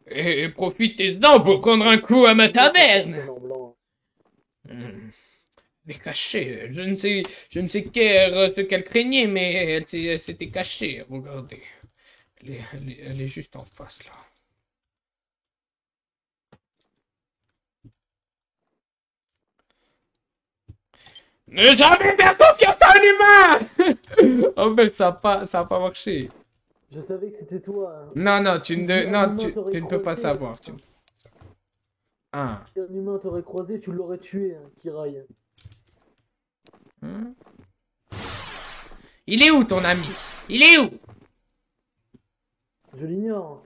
Et profitez-en pour prendre un coup à ma taverne. Elle est cachée. Je ne sais ce qu'elle craignait, mais elle s'était cachée. Regardez. Elle est juste en face, là. Ne jamais faire confiance à un humain. En fait, ça a pas marché. Je savais que c'était toi. Non, tu ne peux pas savoir. Ah. Si un humain t'aurait croisé, tu l'aurais tué, hein, Kirai. Il est où, ton ami? Il est où? Je l'ignore.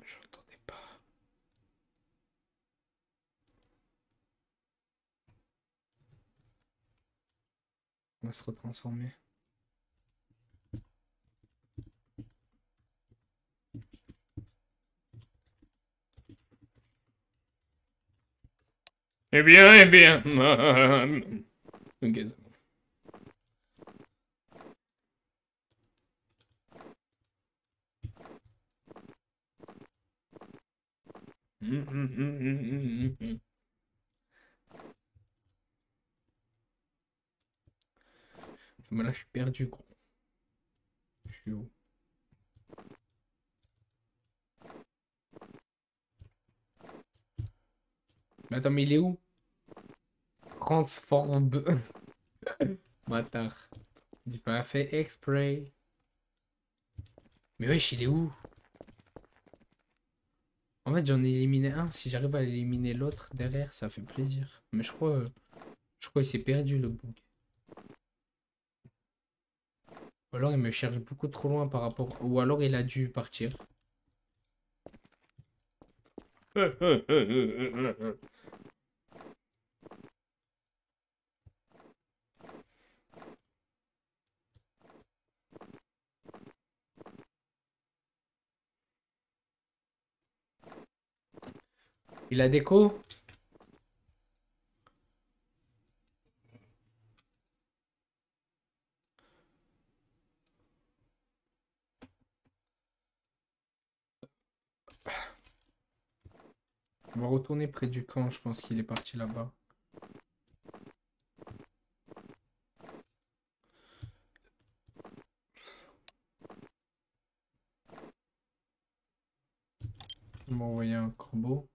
J'entendais pas. On va se retransformer. Eh bien. Ok, c'est bon. Mais là, je suis perdu, gros. Je suis où? Mais attends, mais il est où? Transforme. Bâtard. J'ai pas fait exprès. Mais wesh, il est où? En fait, j'en ai éliminé un. Si j'arrive à éliminer l'autre derrière, ça fait plaisir. Mais je crois qu'il s'est perdu, le bug. Ou alors il me cherche beaucoup trop loin par rapport... Ou alors il a dû partir. Il a déco? On va retourner près du camp, je pense qu'il est parti là-bas. On va envoyer un corbeau.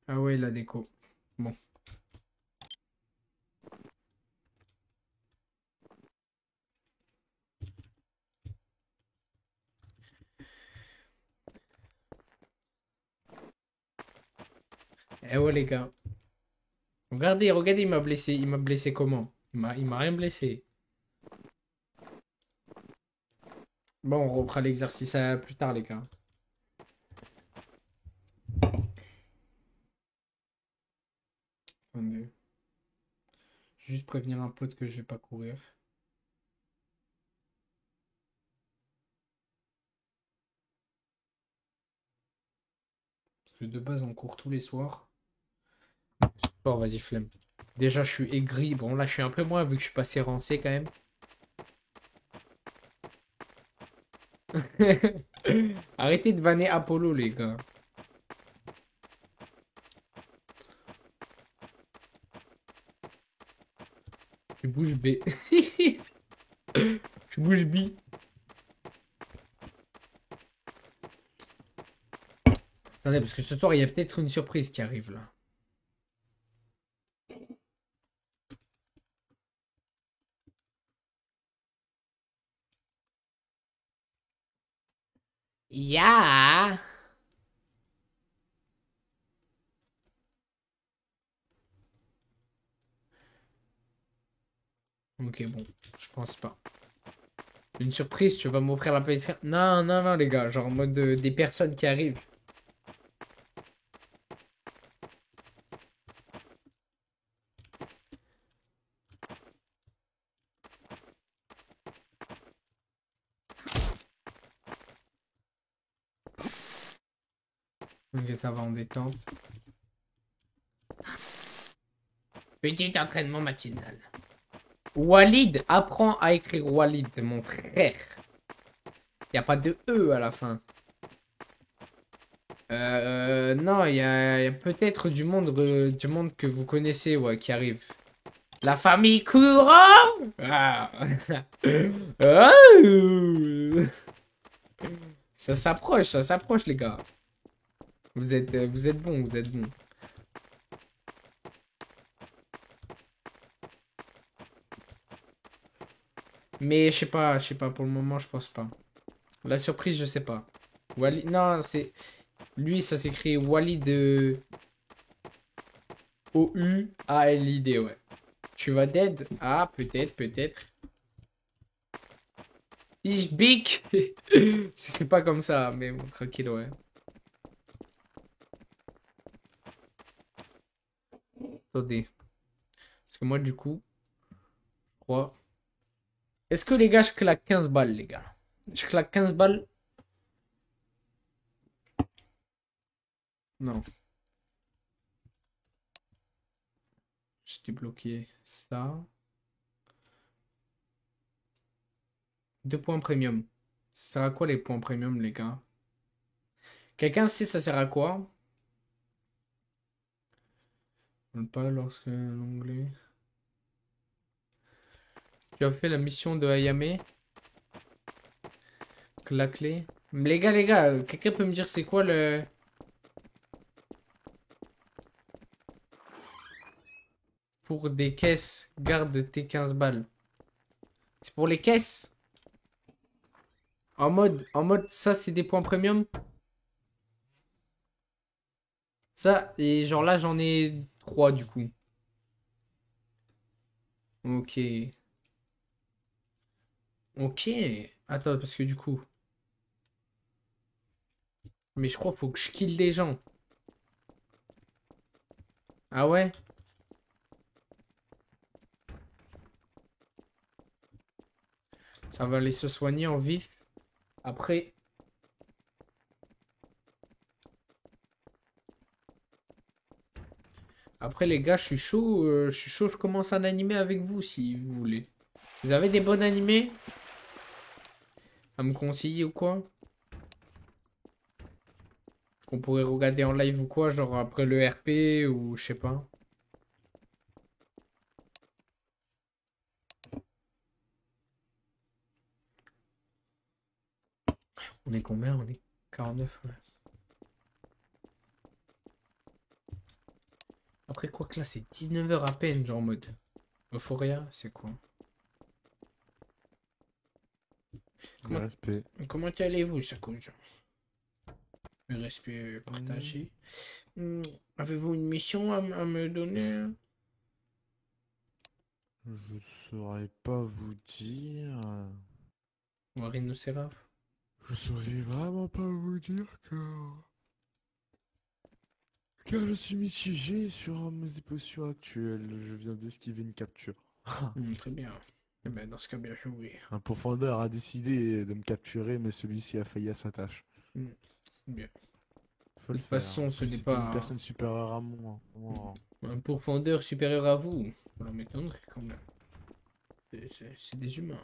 Ah ouais, la déco. Bon. Eh ouais les gars. Regardez, il m'a blessé. Il m'a blessé comment? Il m'a rien blessé. Bon, on reprend l'exercice plus tard les gars. Attendez. Juste prévenir un pote que je vais pas courir. Parce que de base on court tous les soirs. Bon, vas-y, flemme. Déjà, je suis aigri. Bon, là, je suis un peu moins vu que je suis passé rancé quand même. Arrêtez de vanner Apollo, les gars. Tu bouges B. Tu bouges B. Attendez, parce que ce soir, il y a peut-être une surprise qui arrive là. Ya. Ok, bon, je pense pas. Une surprise, tu vas m'offrir la PS4? Non, non, non, les gars, genre en mode des personnes qui arrivent. Ok, ça va en détente. Petit entraînement matinal. Walid, apprends à écrire Walid, mon frère. Y a pas de E à la fin. Non, y a peut-être du monde que vous connaissez, ouais, qui arrive. La famille Courant. Ah. Ah. Ça s'approche, les gars. Vous êtes bons, vous êtes bons. Mais je sais pas, pour le moment, je pense pas. La surprise, je sais pas. Walid, non, c'est... Lui, ça s'écrit Walid O-U-A-L-I-D, ouais. Tu vas dead? Ah, peut-être. Ich big. C'est pas comme ça, mais bon, tranquille, ouais. Attendez. Parce que moi, du coup, je crois... Est-ce que, les gars, je claque 15 balles, les gars? Je claque 15 balles? Non. Je débloqué ça. 2 points premium. Ça sert à quoi les points premium, les gars? Quelqu'un sait ça sert à quoi? Pas lorsque l'onglet. Tu as fait la mission de Ayame? La clé. Les gars, quelqu'un peut me dire c'est quoi le... Pour des caisses, garde tes 15 balles. C'est pour les caisses? En mode, ça c'est des points premium? Ça, et genre là j'en ai 3 du coup. Ok. Ok. Attends, parce que du coup... Mais je crois qu'il faut que je kill des gens. Ah ouais? Ça va aller se soigner en vif. Après... Après les gars, je suis chaud. Je commence un animé avec vous si vous voulez. Vous avez des bons animés à me conseiller ou quoi? Qu'on pourrait regarder en live ou quoi, genre après le RP ou je sais pas. On est combien? On est 49, ouais. Après quoi que là c'est 19h à peine, genre en mode. Euphoria, c'est quoi? Comment allez-vous, Sakuja? Le respect partagé. Avez-vous une mission à me donner? Je saurais pas vous dire. Marine Seraph. Je saurais vraiment pas vous dire car je suis mitigé sur mes positions actuelles. Je viens d'esquiver une capture. Très bien. Eh ben, dans ce cas, bien joué. Un pourfendeur a décidé de me capturer, mais celui-ci a failli à sa tâche. Bien. Faut De toute façon, ce n'est C'était pas une personne supérieure à moi. un pourfendeur supérieur à vous. Ça m'étonnerait quand même. C'est des humains.